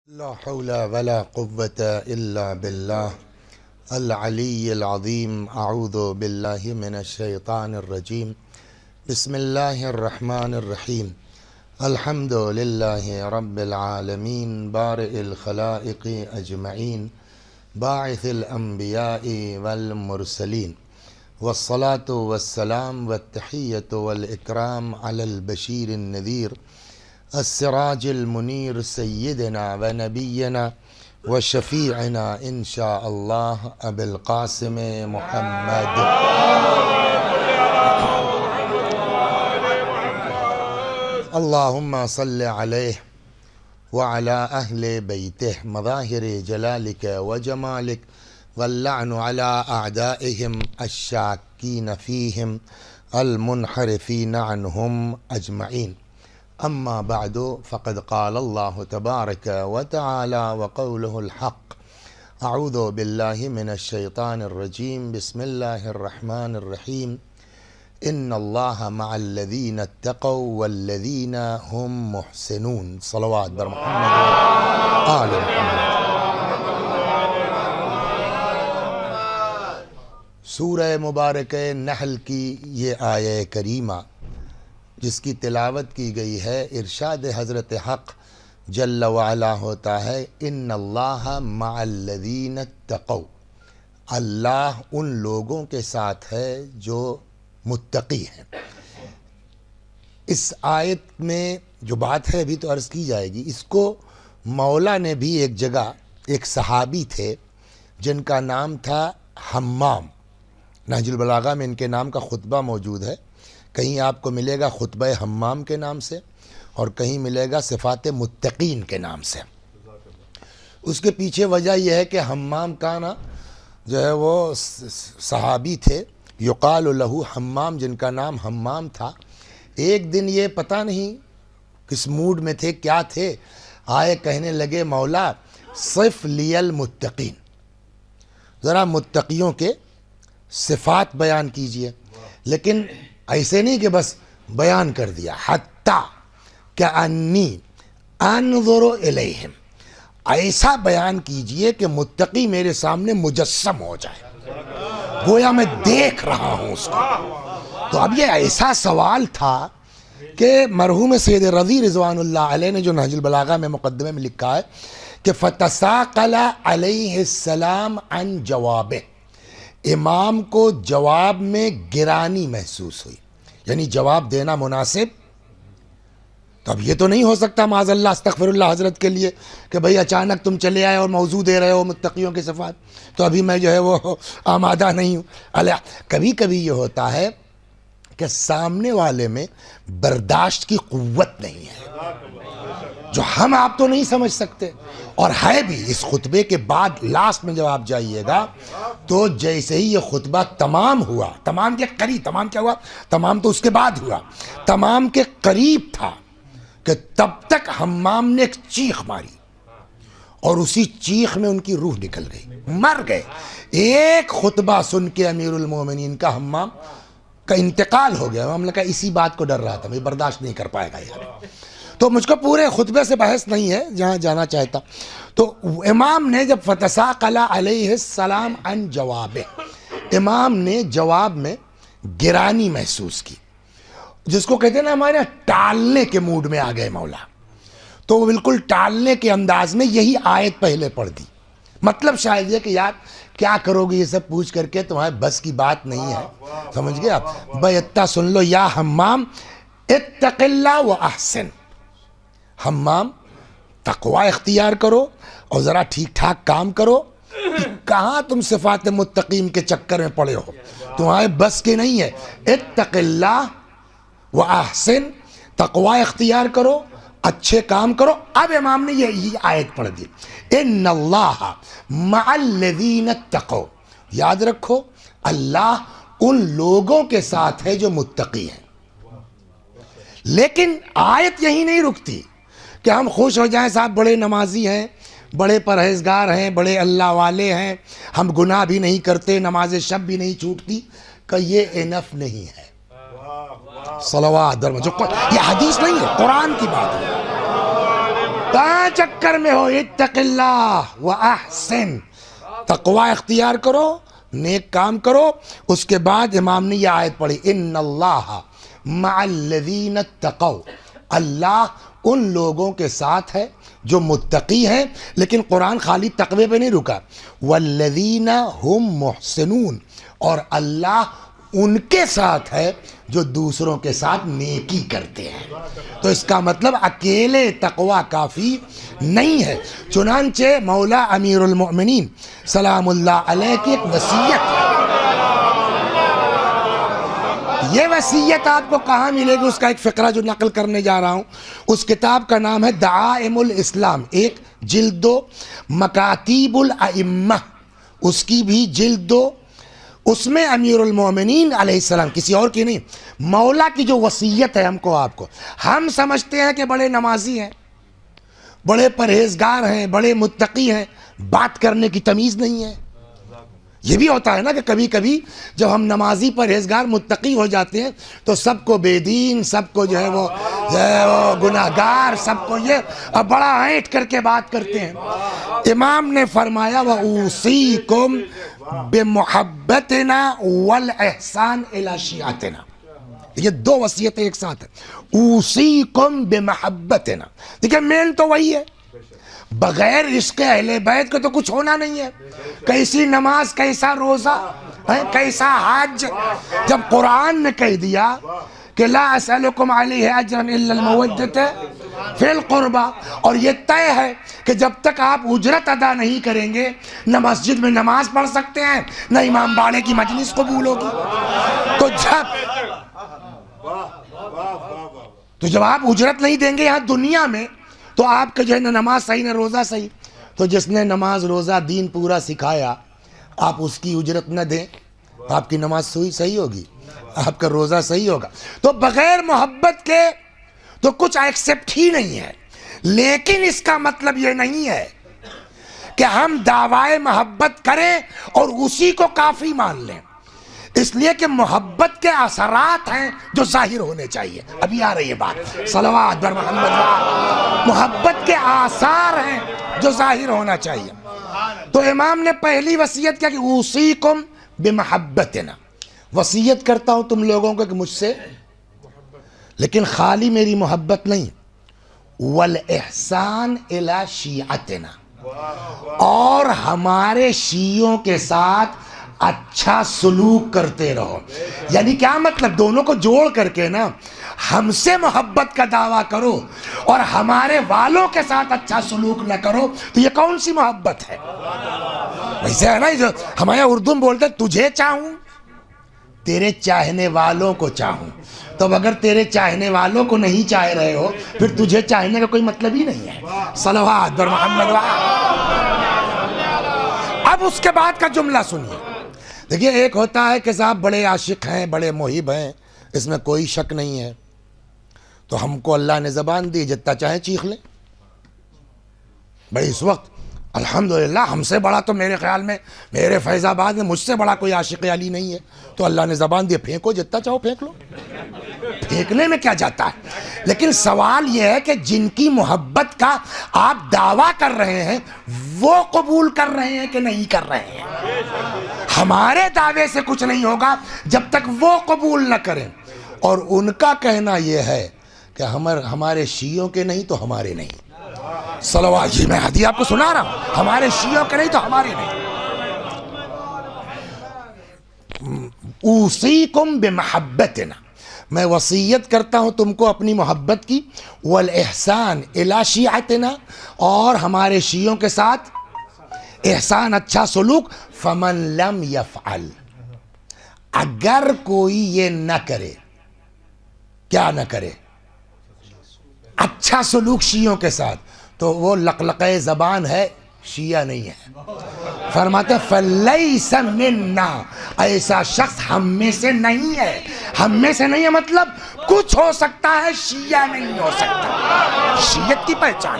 لا حول ولا قوة إلا بالله العلي العظيم. أعوذ بالله من الشيطان الرجيم. بسم الله الرحمن الرحيم. الحمد لله رب العالمين بارئ الخلائق أجمعين باعث الأنبياء والمرسلين، والصلاة والسلام والتحية والإكرام على البشير النذير السراج المنير سيدنا ونبينا وشفيعنا إن شاء الله أبي القاسم محمد. اللهم صل عليه وعلى أهل بيته مظاهر جلالك وجمالك، واللعن على أعدائهم الشاكين فيهم المنحرفين عنهم أجمعين. أما بعد، فقد قال الله تبارك وتعالى وقوله الحق: أعوذ بالله من الشيطان الرجيم. بسم الله الرحمن الرحيم. إن الله مع الذين اتقوا والذين هم محسنون. صلوات بر محمد آل محمد. سورہ مبارک نحل کی یہ آیہ کریمہ جس کی تلاوت کی گئی ہے، ارشاد حضرت حق جل وعلا ہوتا ہے: ان اللہ مع الذین اتقوا، اللہ ان لوگوں کے ساتھ ہے جو متقی ہیں۔ اس آیت میں جو بات ہے ابھی تو عرض کی جائے گی، اس کو مولا نے بھی ایک جگہ، ایک صحابی تھے جن کا نام تھا حمام، نہج البلاغہ میں ان کے نام کا خطبہ موجود ہے۔ کہیں آپ کو ملے گا خطبہ حمام کے نام سے، اور کہیں ملے گا صفات متقین کے نام سے۔ اس کے پیچھے وجہ یہ ہے کہ حمام کا نا جو ہے وہ صحابی تھے، یقال لہ حمام، جن کا نام حمام تھا۔ ایک دن یہ پتہ نہیں کس موڈ میں تھے، کیا تھے، آئے کہنے لگے: مولا صف لی المتقین، ذرا متقیوں کے صفات بیان کیجئے۔ لیکن ایسے نہیں کہ بس بیان کر دیا، حتیٰ کأنی انظر الیہم، ایسا بیان کیجئے کہ متقی میرے سامنے مجسم ہو جائے، گویا میں دیکھ رہا ہوں اس کو۔ تو اب یہ ایسا سوال تھا کہ مرحوم سید رضی رضوان اللہ علیہ نے جو نہج البلاغہ میں مقدمے میں لکھا ہے کہ فَتَسَاقَلَ عَلَيْهِ السَّلَامُ عَنْ جَوَابِهِ، امام کو جواب میں گرانی محسوس ہوئی، یعنی جواب دینا مناسب۔ تو اب یہ تو نہیں ہو سکتا معاذ اللہ استغفر اللہ حضرت کے لیے کہ بھئی اچانک تم چلے آئے اور موضوع دے رہے ہو متقیوں کے صفات، تو ابھی میں جو ہے وہ آمادہ نہیں ہوں۔ کبھی کبھی یہ ہوتا ہے کہ سامنے والے میں برداشت کی قوت نہیں ہے، جو ہم آپ تو نہیں سمجھ سکتے، اور ہے بھی۔ اس خطبے کے بعد لاسٹ میں جب آپ جائیے گا تو جیسے ہی یہ خطبہ تمام ہوا، تمام کے قریب، تمام کیا ہوا، تمام تو اس کے بعد ہوا، تمام کے قریب تھا کہ تب تک حمام نے ایک چیخ ماری، اور اسی چیخ میں ان کی روح نکل گئی، مر گئے۔ ایک خطبہ سن کے امیر المومنین کا حمام کا انتقال ہو گیا۔ ہم نے کہا اسی بات کو ڈر رہا تھا، میں برداشت نہیں کر پائے گا یار۔ تو مجھ کو پورے خطبے سے بحث نہیں ہے، جہاں جانا چاہتا۔ تو امام نے جب فَتَسَاقَلَ عَلَيْهِ السَّلَامُ عَنْ جَوَابِهِ، امام نے جواب میں گرانی محسوس کی، جس کو کہتے ہیں نا ہمارے ٹالنے کے موڈ میں آ گئے مولا۔ تو وہ بالکل ٹالنے کے انداز میں یہی آیت پہلے پڑھ دی۔ مطلب شاید یہ کہ یار کیا کرو گے یہ سب پوچھ کر کے، تمہارے بس کی بات نہیں ہے، سمجھ گئے آپ؟ بھائی اتنا سن لو، یا حمام اتق اللہ و احسن، حمام تقوی اختیار کرو اور ذرا ٹھیک ٹھاک کام کرو۔ کہاں تم صفات متقین کے چکر میں پڑے ہو، تمہارے بس کے نہیں ہے۔ اتق اللہ و احسن، تقوی اختیار کرو، اچھے کام کرو۔ اب امام نے یہ آیت پڑھ دی: ان اللہ مع الذین اتقوا، یاد رکھو اللہ ان لوگوں کے ساتھ ہے جو متقی ہیں۔ لیکن آیت یہی نہیں رکتی کہ ہم خوش ہو جائیں صاحب بڑے نمازی ہیں، بڑے پرہیزگار ہیں، بڑے اللہ والے ہیں، ہم گناہ بھی نہیں کرتے، نماز شب بھی نہیں چھوٹتی، کہ یہ انف نہیں ہے۔ صلوات، یہ حدیث نہیں ہے، قرآن کی بات ہے۔ کہاں چکر میں ہو؟ اتق اللہ و احسن، تقوی اختیار کرو، نیک کام کرو۔ اس کے بعد امام نے یہ آیت پڑھی، ان اللہ مع الذین اتقوا، اللہ ان لوگوں کے ساتھ ہے جو متقی ہیں۔ لیکن قرآن خالی تقوی پہ نہیں رکا، والذین هم محسنون، اور اللہ ان کے ساتھ ہے جو دوسروں کے ساتھ نیکی کرتے ہیں۔ تو اس کا مطلب اکیلے تقوی کافی نہیں ہے۔ چنانچہ مولا امیر المؤمنین سلام اللہ علیہ کی ایک وصیت ہے۔ یہ وصیت آپ کو کہاں ملے گی؟ اس کا ایک فقرہ جو نقل کرنے جا رہا ہوں، اس کتاب کا نام ہے دعائم الاسلام، ایک جلد 2، مکاتیب الائمہ اس کی بھی جلد 2۔ اس میں امیر المومنین علیہ السلام، کسی اور کی نہیں، مولا کی جو وصیت ہے ہم کو آپ کو، ہم سمجھتے ہیں کہ بڑے نمازی ہیں، بڑے پرہیزگار ہیں، بڑے متقی ہیں، بات کرنے کی تمیز نہیں ہے۔ یہ بھی ہوتا ہے نا کہ کبھی کبھی جب ہم نمازی پرہیزگار متقی ہو جاتے ہیں تو سب کو بے دین، سب کو جو ہے وہ گناہگار، سب کو یہ بڑا اینٹ کر کے بات کرتے ہیں۔ امام نے فرمایا وَأُوصِيكُمْ بِمُحَبَّتِنَا وَالْإِحْسَانِ إِلَى شِيعَتِنَا، یہ دو وصیتیں ایک ساتھ ہیں۔ اوصیکم بمحبتنا، دیکھیں مین تو وہی ہے، بغیر عشق اہل بیت کے تو کچھ ہونا نہیں ہے۔ کیسی نماز، کیسا روزہ، کیسا حج، جب قرآن نے کہہ دیا کہ لا اسألکم علیہ اجرا الا المودۃ فی القربى، اور یہ طے ہے کہ جب تک آپ اجرت ادا نہیں کریں گے نہ مسجد میں نماز پڑھ سکتے ہیں، نہ امام باڑے کی مجلس قبول ہوگی۔ تو جب آپ اجرت نہیں دیں گے یہاں دنیا میں، تو آپ کا جو ہے نہ نماز صحیح نہ روزہ صحیح۔ تو جس نے نماز روزہ دین پورا سکھایا، آپ اس کی اجرت نہ دیں، آپ کی نماز صحیح ہوگی، آپ کا روزہ صحیح ہوگا۔ تو بغیر محبت کے تو کچھ ایکسیپٹ ہی نہیں ہے۔ لیکن اس کا مطلب یہ نہیں ہے کہ ہم دعوی محبت کریں اور اسی کو کافی مان لیں، اس لیے کہ محبت کے اثرات ہیں جو ظاہر ہونے چاہیے۔ ابھی آ رہی ہے بات، صلوات بر محمد۔ محبت کے آثار ہیں جو ظاہر ہونا چاہیے۔ تو امام نے پہلی وصیت کیا کہ اوصیکم بمحبتنا، وصیت کرتا ہوں تم لوگوں کو کہ مجھ سے، لیکن خالی میری محبت نہیں، والاحسان الی شیعتنا، اور ہمارے شیعوں کے ساتھ اچھا سلوک کرتے رہو۔ یعنی کیا مطلب؟ دونوں کو جوڑ کر کے نا، ہم سے محبت کا دعویٰ کرو اور ہمارے والوں کے ساتھ اچھا سلوک نہ کرو، تو یہ کون سی محبت ہے؟ ویسے ہے نا جو ہمارے اردو میں بولتے تجھے چاہوں تیرے چاہنے والوں کو چاہوں۔ تو اگر تیرے چاہنے والوں کو نہیں چاہ رہے ہو پھر تجھے چاہنے کا کوئی مطلب ہی نہیں ہے۔ صلوات بر محمد۔ اب اس کے بعد کا جملہ سنیے۔ دیکھیے، ایک ہوتا ہے کہ صاحب بڑے عاشق ہیں، بڑے محب ہیں، اس میں کوئی شک نہیں ہے، تو ہم کو اللہ نے زبان دی، جتنا چاہیں چیخ لیں۔ بھائی اس وقت الحمدللہ ہم سے بڑا تو میرے خیال میں میرے فیض آباد میں مجھ سے بڑا کوئی عاشق علی نہیں ہے، تو اللہ نے زبان دی، پھینکو جتنا چاہو پھینک لو، پھینکنے میں کیا جاتا ہے۔ لیکن سوال یہ ہے کہ جن کی محبت کا آپ دعویٰ کر رہے ہیں وہ قبول کر رہے ہیں کہ نہیں کر رہے ہیں؟ ہمارے دعوے سے کچھ نہیں ہوگا جب تک وہ قبول نہ کریں۔ اور ان کا کہنا یہ ہے کہ ہمارے شیعوں کے نہیں تو ہمارے نہیں۔ صلوات، جی میں حدیث آپ کو سنا رہا ہوں، ہمارے شیعوں کے نہیں تو ہمارے نہیں۔ اوصیکم بمحبتنا، میں وصیت کرتا ہوں تم کو اپنی محبت کی، والاحسان الی شیعتنا، اور ہمارے شیعوں کے ساتھ احسان، اچھا سلوک۔ فمن لم یفعل، اگر کوئی یہ نہ کرے، کیا نہ کرے؟ اچھا سلوک شیعوں کے ساتھ، تو وہ لقلقۂ زبان ہے، شیعہ نہیں ہے۔ فرماتے ہیں فلیس منا، ایسا شخص ہم میں سے نہیں ہے۔ ہم میں سے نہیں ہے مطلب کچھ ہو سکتا ہے، شیعہ نہیں ہو سکتا۔ شیعت کی پہچان۔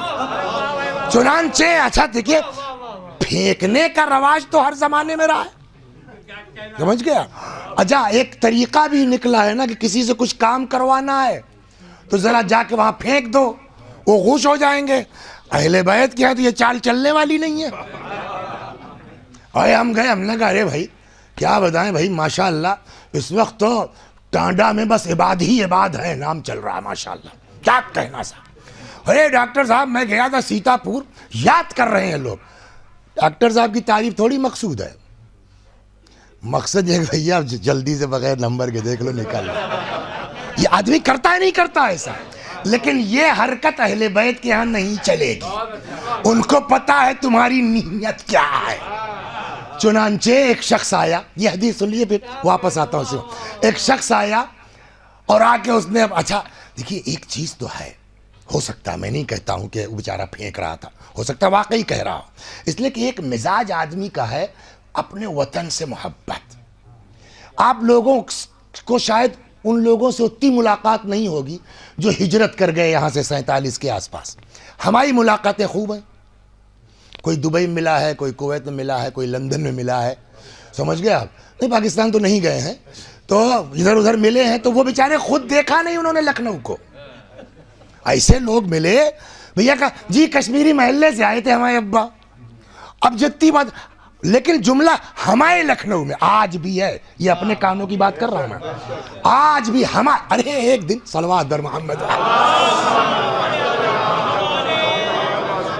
چنانچہ اچھا دیکھیے، پھینکنے کا رواج تو ہر زمانے میں رہا ہے، سمجھ گیا؟ اچھا ایک طریقہ بھی نکلا ہے نا کہ کسی سے کچھ کام کروانا ہے تو ذرا جا کے وہاں پھینک دو، وہ خوش ہو جائیں گے۔ اہل بیت کے ہاں تو یہ چال چلنے والی نہیں ہے. اور ہم گئے, ہم نے کہا ارے بھائی کیا بتائیں بھائی, ماشاءاللہ اس وقت تو ٹانڈا میں بس عباد ہی عباد ہے, نام چل رہا ہے ماشاءاللہ, کیا کہنا صاحب. ارے ڈاکٹر صاحب میں گیا تھا سیتا پور, یاد کر رہے ہیں لوگ. ڈاکٹر صاحب کی تعریف تھوڑی مقصود ہے, مقصد یہ بھیا جلدی سے بغیر نمبر کے دیکھ لو نکل لو. یہ آدمی کرتا ہے نہیں کرتا ایسا, لیکن یہ حرکت اہل بیت کے ہاں نہیں چلے گی. ان کو پتا ہے تمہاری نیت کیا ہے. چنانچہ ایک شخص آیا, یہ حدیث سن لیے پھر واپس آتا ہوں اسے. ایک شخص آیا اور آ کے اس نے, اچھا دیکھیے ایک چیز تو ہے, ہو سکتا ہے, میں نہیں کہتا ہوں کہ وہ بیچارہ پھینک رہا تھا, ہو سکتا ہے واقعی کہہ رہا ہو, اس لیے کہ ایک مزاج آدمی کا ہے اپنے وطن سے محبت. آپ لوگوں کو شاید ان لوگوں سے اتنی ملاقات نہیں ہوگی جو ہجرت کر گئے یہاں سے 47 کے آس پاس. ہماری ملاقاتیں خوب ہیں, کوئی دبئی میں ملا ہے, کوئی کویت میں ملا ہے, کوئی لندن میں ملا ہے, سمجھ گئے آپ. نہیں پاکستان تو نہیں گئے ہیں, تو ادھر ادھر ملے ہیں, تو وہ بیچارے خود دیکھا نہیں انہوں نے لکھنؤ کو. ایسے لوگ ملے بھیا کا جی کشمیری محلے سے آئے تھے ہمارے ابا, اب جتنی بات, لیکن جملہ ہمارے لکھنؤ میں آج بھی ہے, یہ اپنے کانوں کی بات کر رہا ہوں میں, آج بھی ارے ایک دن صلوات بر محمد,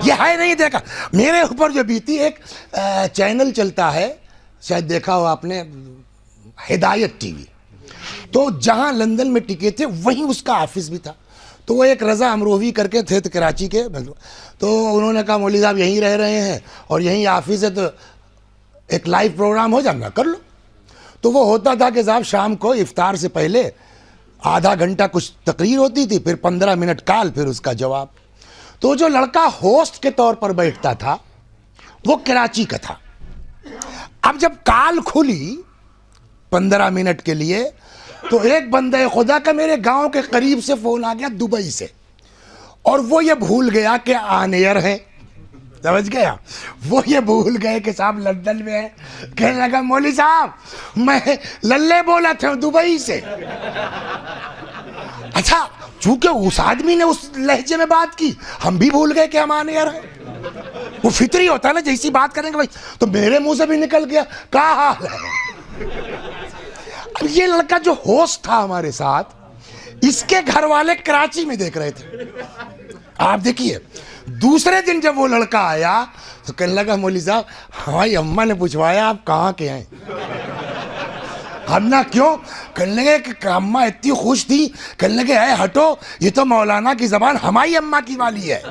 یہ ہے نہیں دیکھا میرے اوپر جو بیتی. ایک چینل چلتا ہے, شاید دیکھا ہو آپ نے, ہدایت ٹی وی, تو جہاں لندن میں ٹکے تھے وہیں اس کا آفس بھی تھا. تو وہ ایک رضا امروہی کر کے تھے کراچی کے, تو انہوں نے کہا مولوی صاحب یہیں رہ رہے ہیں اور یہیں آفس ہے, تو ایک لائیو پروگرام ہو جانا کر لو. تو وہ ہوتا تھا کہ صاحب شام کو افطار سے پہلے آدھا گھنٹہ کچھ تقریر ہوتی تھی, پھر 15 منٹ کال, پھر اس کا جواب. تو جو لڑکا ہوسٹ کے طور پر بیٹھتا تھا وہ کراچی کا تھا. اب جب کال کھلی 15 منٹ کے لیے, تو ایک بندہ خدا کا میرے گاؤں کے قریب سے فون آ گیا دبئی سے, اور وہ یہ بھول گیا کہ آن ایئر ہے, سمجھ گیا, وہ یہ بھول گئے کہ صاحب لندن میں ہے. کہنے لگا مولوی صاحب میں للے بولا تھا دبئی سے. اچھا چونکہ اس آدمی نے اس لہجے میں بات کی, ہم بھی بھول گئے کہ ہم آن ایئر ہیں. وہ فطری ہوتا ہے نا, جیسی بات کریں گے بھائی, تو میرے منہ سے بھی نکل گیا کیا حال ہے. اب یہ لڑکا جو ہوسٹ تھا ہمارے ساتھ, اس کے گھر والے کراچی میں دیکھ رہے تھے. آپ دیکھیے دوسرے دن جب وہ لڑکا آیا تو کہنے لگا مولوی صاحب ہماری اماں نے پوچھوایا آپ کہاں کے ہیں. ہم نہ کیوں, کہنے لگے کہ اماں اتنی خوش تھی, کہنے لگے اے ہٹو, یہ تو مولانا کی زبان ہماری اماں کی والی ہے,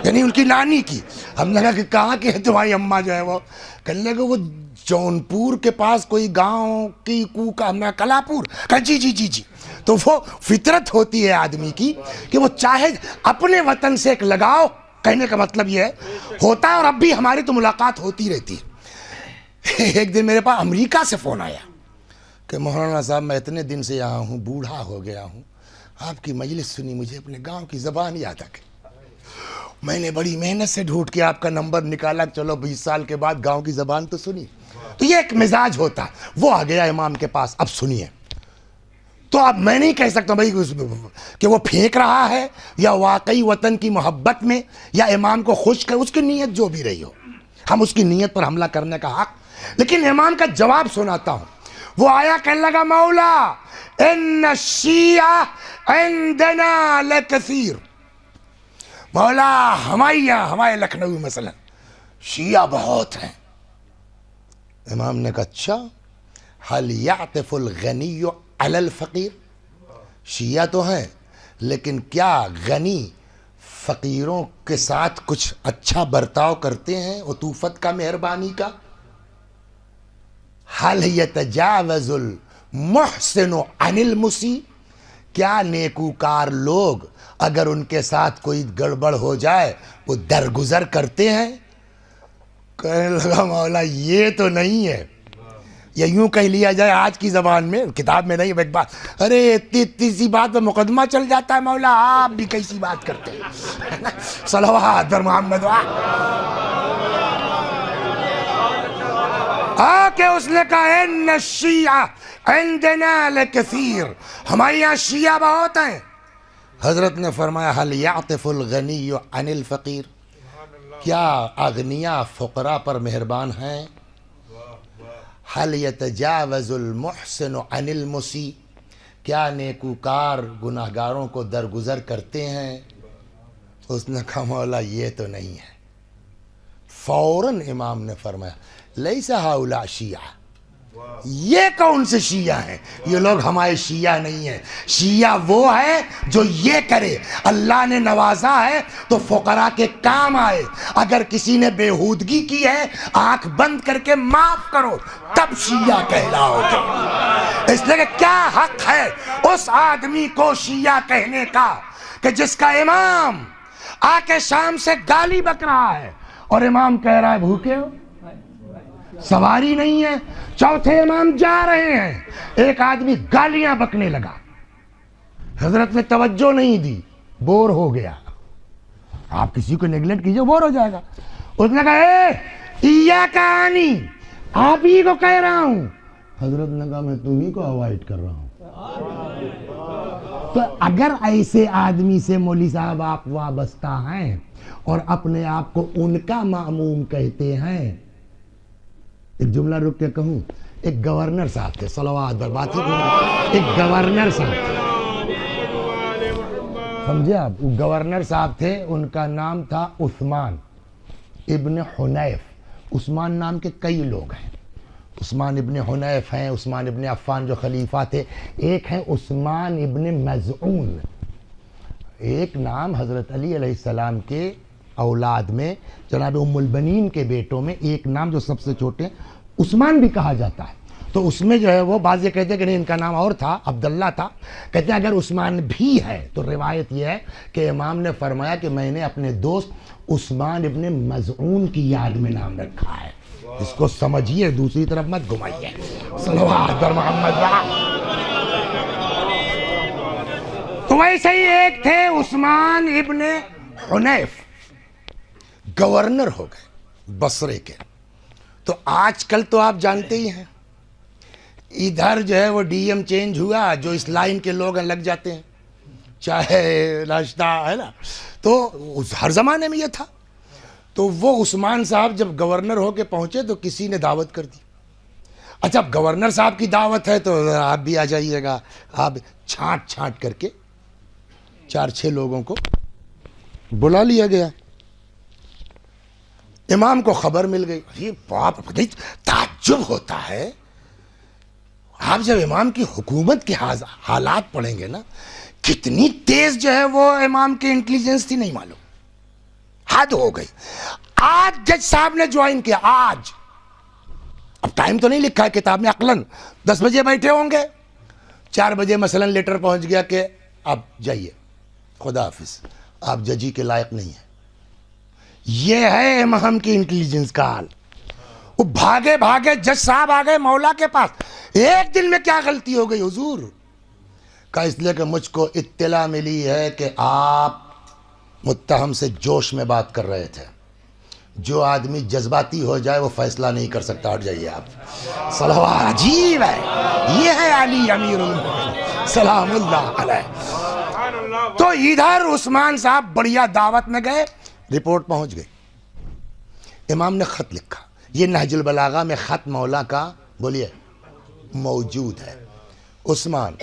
یعنی ان کی نانی کی. ہم نے کہا کہ کہاں کے ہے تمہاری اماں جو ہے وہ, کہنے لگے وہ جونپور کے پاس کوئی گاؤں کی کوکا, ہم نے کلاپور, کہا جی جی جی جی. تو وہ فطرت ہوتی ہے آدمی کی کہ وہ چاہے اپنے وطن سے ایک لگاؤ, کہنے کا مطلب یہ ہے ہوتا ہے, اور اب بھی ہماری تو ملاقات ہوتی رہتی ہے. ایک دن میرے پاس امریکہ سے فون آیا کہ مولانا صاحب میں اتنے دن سے یہاں ہوں, بوڑھا ہو گیا ہوں, آپ کی مجلس سنی, مجھے اپنے گاؤں کی زبان یاد آ گئی. میں نے بڑی محنت سے ڈھونڈ کے آپ کا نمبر نکالا, چلو 20 سال کے بعد گاؤں کی زبان تو سنی. تو یہ ایک مزاج ہوتا, وہ آ گیا امام کے پاس, اب سنیے. تو اب میں نہیں کہہ سکتا بھائی کہ وہ پھینک رہا ہے یا واقعی وطن کی محبت میں, یا امام کو خوش کر, اس کی نیت جو بھی رہی ہو, ہم اس کی نیت پر حملہ کرنے کا حق. لیکن امام کا جواب سناتا ہوں. وہ آیا کہنے لگا مولا ان الشیعہ عندنا لکثیر, مولا ہمارے لکھنؤ مثلا شیعہ بہت ہیں. امام نے کہا اچھا, حل یعطف الغنی علی الفقیر, شیعہ تو ہیں لیکن کیا غنی فقیروں کے ساتھ کچھ اچھا برتاؤ کرتے ہیں, عطوفت کا, مہربانی کا. حل یتجاوز المحسن عن المسیء, کیا نیکوکار لوگ اگر ان کے ساتھ کوئی گڑبڑ ہو جائے وہ درگزر کرتے ہیں. کہنے لگا مولا یہ تو نہیں ہے, یا یوں کہہ لیا جائے آج کی زبان میں, کتاب میں نہیں, ایک بات, ارے اتنی سی بات پہ مقدمہ چل جاتا ہے مولا, آپ بھی کیسی بات کرتے ہیں. صلوات بر محمد. کہ اس نے کہا ان الشیعہ عندنا لکثیر, ہمارے یہاں شیعہ بہت ہیں. حضرت نے فرمایا حل یعطف الغنی عن الفقیر، کیا اغنیاء فقراء پر مہربان ہیں؟ حل یتجاوز المحسن عن المسیء، کیا نیکوکار گناہگاروں کو درگزر کرتے ہیں؟ اس نے کہا مولا یہ تو نہیں ہے۔ فوراً امام نے فرمایا لیس ہؤلاء شیعہ، یہ کون سے شیعہ ہیں؟ یہ لوگ ہمارے شیعہ نہیں ہیں، شیعہ وہ ہے جو یہ کرے اللہ نے نوازا ہے تو فقراء کے کام آئے، اگر کسی نے بےہودگی کی ہے آنکھ بند کر کے معاف کرو تب شیعہ کہلاؤ گے۔ اس لیے کہ کیا حق ہے اس آدمی کو شیعہ کہنے کا کہ جس کا امام آ کے شام سے گالی بک رہا ہے اور امام کہہ رہا ہے بھوکے ہو، سواری نہیں ہے، چوتھے امام جا رہے ہیں، ایک آدمی گالیاں بکنے لگا، حضرت نے توجہ نہیں دی، بور ہو گیا۔ آپ کسی کو نیگلیکٹ کیجئے بور ہو جائے گا۔ اس نے کہا ایاک انی، آپ ہی کو کہہ رہا ہوں۔ حضرت نے کہا میں تمہیں کو اوائڈ کر رہا ہوں۔ تو اگر ایسے آدمی سے مولوی صاحب آپ وابستہ ہیں اور اپنے آپ کو ان کا ماموم کہتے ہیں، ایک جملہ رک کے کہوں، ایک گورنر صاحب تھے، صلوات برباد، ایک گورنر صاحب تھے، سمجھے آپ، گورنر صاحب تھے، ان کا نام تھا عثمان ابن حنیف۔ عثمان نام کے کئی لوگ ہیں، عثمان ابن حنیف ہیں، عثمان ابن عفان جو خلیفہ تھے، ایک ہیں عثمان ابن مزعون۔ ایک نام حضرت علی علیہ السلام کے اولاد میں جناب ام البنین کے بیٹوں میں ایک نام جو سب سے چھوٹے عثمان بھی کہا جاتا ہے۔ تو اس میں جو ہے وہ بعض یہ کہتے ہیں کہ نہیں ان کا نام اور تھا، عبداللہ تھا، کہتے ہیں اگر عثمان بھی ہے تو روایت یہ ہے کہ امام نے فرمایا کہ میں نے اپنے دوست عثمان ابن مزعون کی یاد میں نام رکھا ہے۔ اس کو سمجھیے، دوسری طرف مت گھمائیے۔ صلوات بر محمد۔ تو ویسے ہی ایک تھے عثمان ابن حنیف، گورنر ہو گئے بصرے کے۔ تو آج کل تو آپ جانتے ہی ہیں، ادھر جو ہے وہ ڈی ایم چینج ہوا، جو اس لائن کے لوگ لگ جاتے ہیں، چاہے ناشتہ ہے نا، تو ہر زمانے میں یہ تھا۔ تو وہ عثمان صاحب جب گورنر ہو کے پہنچے تو کسی نے دعوت کر دی۔ اچھا اب گورنر صاحب کی دعوت ہے تو آپ بھی آ جائیے گا۔ آپ چھانٹ چھانٹ کر کے 4-6 لوگوں کو بلا لیا گیا۔ امام کو خبر مل گئی، یہ باپ تعجب ہوتا ہے، آپ جب امام کی حکومت کے حالات پڑھیں گے نا، کتنی تیز جو ہے وہ امام کی انٹیلیجنس تھی نہیں معلوم، حد ہو گئی۔ آج جج صاحب نے جوائن کیا، آج، اب ٹائم تو نہیں لکھا ہے کتاب میں، عقلاً 10 بجے بیٹھے ہوں گے، 4 بجے مثلاً لیٹر پہنچ گیا کہ آپ جائیے، خدا حافظ، آپ ججی کے لائق نہیں ہیں۔ یہ ہے امام کی انٹیلیجنس کا حال۔ وہ بھاگے بھاگے جج صاحب آ گئے مولا کے پاس، ایک دن میں کیا غلطی ہو گئی حضور؟ کہا اس لیے کہ مجھ کو اطلاع ملی ہے کہ آپ متہم سے جوش میں بات کر رہے تھے، جو آدمی جذباتی ہو جائے وہ فیصلہ نہیں کر سکتا، ہٹ جائیے آپ۔ صلوات، عجیب ہے، یہ ہے علی امیر المومنین سلام اللہ علیہ۔ تو ادھر عثمان صاحب بڑھیا دعوت میں گئے، رپورٹ پہنچ گئی، امام نے خط لکھا، یہ نہج البلاغہ میں خط مولا کا بولیے موجود ہے۔ عثمان،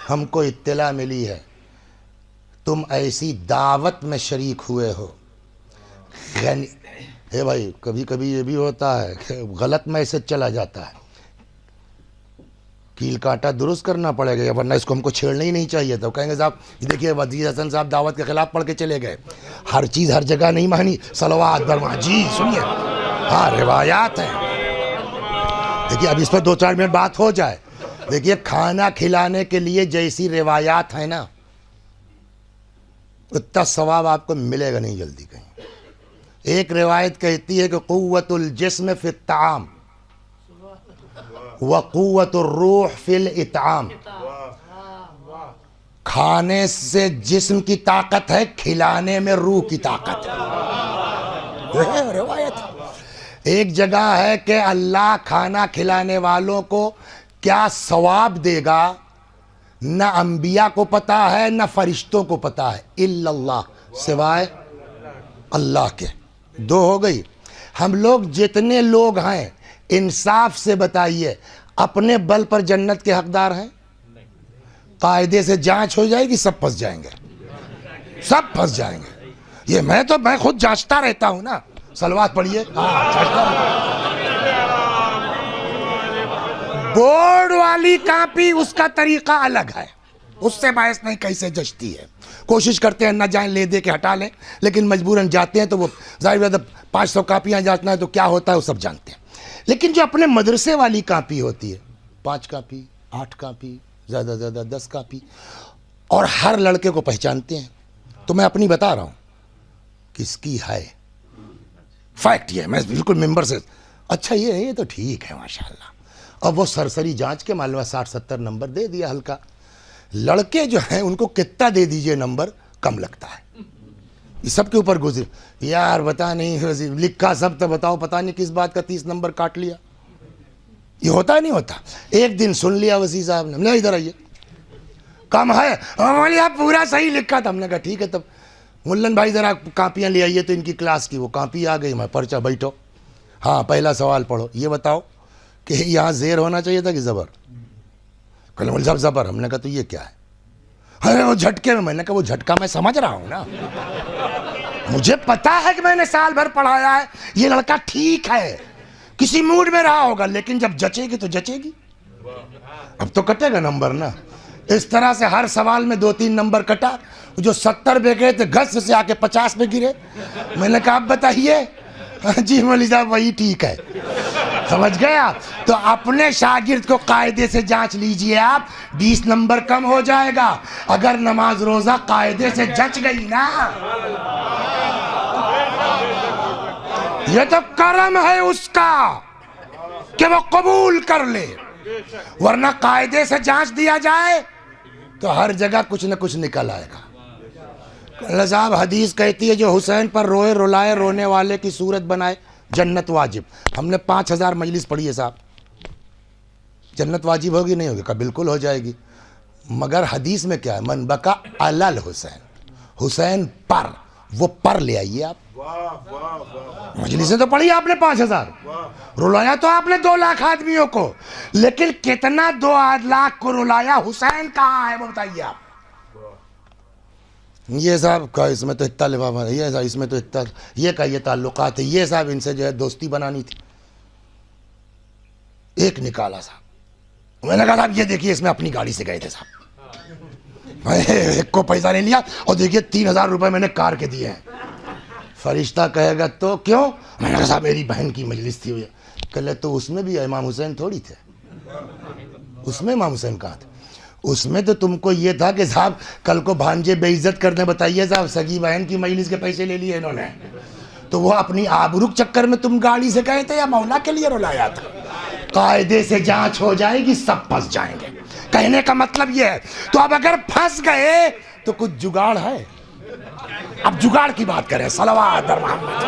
ہم کو اطلاع ملی ہے تم ایسی دعوت میں شریک ہوئے ہو، اے بھائی کبھی کبھی یہ بھی ہوتا ہے کہ غلط میسج چلا جاتا ہے، کیل کاٹا درست کرنا پڑے گا، ورنہ اس کو ہم کو چھیڑنا ہی نہیں چاہیے تھا۔ کہیں گے صاحب یہ دیکھیے وزیر حسن صاحب دعوت کے خلاف پڑھ کے چلے گئے، ہر چیز ہر جگہ نہیں مانی۔ صلوات برما جی سنیے، ہاں روایات ہیں، دیکھیے اب اس پر 2-4 منٹ بات ہو جائے۔ دیکھیے کھانا کھلانے کے لیے جیسی روایات ہیں نا، اتنا ثواب آپ کو ملے گا نہیں جلدی کہیں۔ ایک روایت کہتی ہے کہ قوت الجسم فی الطعام وقوت الروح فی الاطعام، کھانے سے جسم کی طاقت ہے، کھلانے میں روح کی طاقت ہے، یہ روایت۔ ایک جگہ ہے کہ اللہ کھانا کھلانے والوں کو کیا ثواب دے گا نہ انبیاء کو پتا ہے نہ فرشتوں کو پتا ہے، الا اللہ، سوائے اللہ کے۔ دو ہو گئی۔ ہم لوگ جتنے لوگ ہیں انصاف سے بتائیے اپنے بل پر جنت کے حقدار ہیں؟ قاعدے سے جانچ ہو جائے گی، سب پھنس جائیں گے، سب پھنس جائیں گے۔ یہ میں خود جانچتا رہتا ہوں نا، صلوات پڑھیے۔ بورڈ والی کاپی اس کا طریقہ الگ ہے، اس سے باعث نہیں کیسے جچتی ہے۔ کوشش کرتے ہیں نہ جائیں، لے دے کے ہٹا لیں، لیکن مجبوراً جاتے ہیں تو وہ ظاہر 500 کاپیاں جانچنا ہے تو کیا ہوتا ہے وہ سب جانتے ہیں۔ لیکن جو اپنے مدرسے والی کاپی ہوتی ہے، 5 کاپی 8 کاپی زیادہ زیادہ 10 کاپی، اور ہر لڑکے کو پہچانتے ہیں، تو میں اپنی بتا رہا ہوں کس کی ہے، فیکٹ یہ ہے، میں بالکل ممبر سے اچھا یہ تو ٹھیک ہے ماشاءاللہ۔ اب وہ سرسری جانچ کے معلوم 60-70 نمبر دے دیا ہلکا۔ لڑکے جو ہیں ان کو کتنا دے دیجئے نمبر کم لگتا ہے، یہ سب کے اوپر گزر، یار بتا نہیں لکھا سب تو بتاؤ، پتہ نہیں کس بات کا 30 نمبر کاٹ لیا۔ یہ ہوتا نہیں ہوتا؟ ایک دن سن لیا وزیر صاحب نے، نہیں ادھر آئیے، کم ہے، بولے آپ پورا صحیح لکھا تھا۔ ہم نے کہا ٹھیک ہے، تب ملن بھائی ذرا کاپیاں لے آئیے، تو ان کی کلاس کی وہ کاپی آ گئی، میں پرچہ بیٹھو، ہاں پہلا سوال پڑھو، یہ بتاؤ کہ یہاں زیر ہونا چاہیے تھا کہ زبر؟ کہنے مول صاحب زبر۔ ہم نے کہا تو یہ کیا ہے؟ ارے وہ جھٹکے میں نے کہا وہ جھٹکا میں سمجھ رہا ہوں نا، مجھے پتا ہے کہ میں نے سال بھر پڑھایا ہے، یہ لڑکا ٹھیک ہے، کسی موڈ میں رہا ہوگا، لیکن جب جچے گی تو جچے گی، اب تو کٹے گا نمبر نا۔ اس طرح سے ہر سوال میں 2-3 نمبر کٹا، جو 70 پہ گئے تھے گھس سے آ کے 50 پہ گرے۔ میں نے کہا اب بتائیے، جی مولوی صاحب وہی ٹھیک ہے، سمجھ گئے آپ؟ تو اپنے شاگرد کو قاعدے سے جانچ لیجئے آپ، 20 نمبر کم ہو جائے گا اگر نماز روزہ قاعدے سے جچ گئی نا۔ یہ تو کرم ہے اس کا کہ وہ قبول کر لے، ورنہ قاعدے سے جانچ دیا جائے تو ہر جگہ کچھ نہ کچھ نکل آئے گا۔ اللہ صاحب حدیث کہتی ہے جو حسین پر روئے رلائے رونے والے کی صورت بنائے جنت واجب۔ ہم نے 5000 مجلس پڑھی ہے صاحب، جنت واجب ہوگی نہیں ہوگی؟ کہ بالکل ہو جائے گی، مگر حدیث میں کیا ہے؟ من بکا علل حسین، حسین پر، وہ پر لے آئیے آپ۔ مجلسیں تو پڑھی آپ نے 5000، رلایا تو آپ نے 2 لاکھ آدمیوں کو، لیکن کتنا 2 لاکھ کو رلایا حسین کہاں ہے وہ بتائیے آپ۔ یہ صاحب کا اس میں تو اتنا لفافہ ہے، یہ اس میں تو اتنا، یہ کا یہ تعلقات ہے، یہ صاحب ان سے جو ہے دوستی بنانی تھی۔ ایک نکالا صاحب، میں نے کہا صاحب یہ دیکھیے اس میں اپنی گاڑی سے گئے تھے صاحب، میں ایک کو پیسہ نہیں لیا، اور دیکھیے 3000 روپے میں نے کار کے دیے ہیں۔ فرشتہ کہے گا تو کیوں؟ میں نے کہا صاحب میری بہن کی مجلس تھی ہوئی، کہلے تو اس میں بھی امام حسین تھوڑی تھے، اس میں امام حسین کہاں تھے؟ اس میں تو تم کو یہ تھا کہ صاحب کل کو بھانجے بے عزت کرنے، بتائیے صاحب سگی بہن کی مجلس کے پیسے لے لیے انہوں نے، تو وہ اپنی آبرو کے چکر میں تم گاڑی سے گئے تھے یا مولا کے لیے رلایا تھا؟ قاعدے سے جانچ ہو جائے گی، سب پھنس جائیں گے، کہنے کا مطلب یہ ہے۔ تو اب اگر پھنس گئے تو کچھ جگاڑ ہے، اب جگاڑ کی بات کریں، صلوات بر محمد۔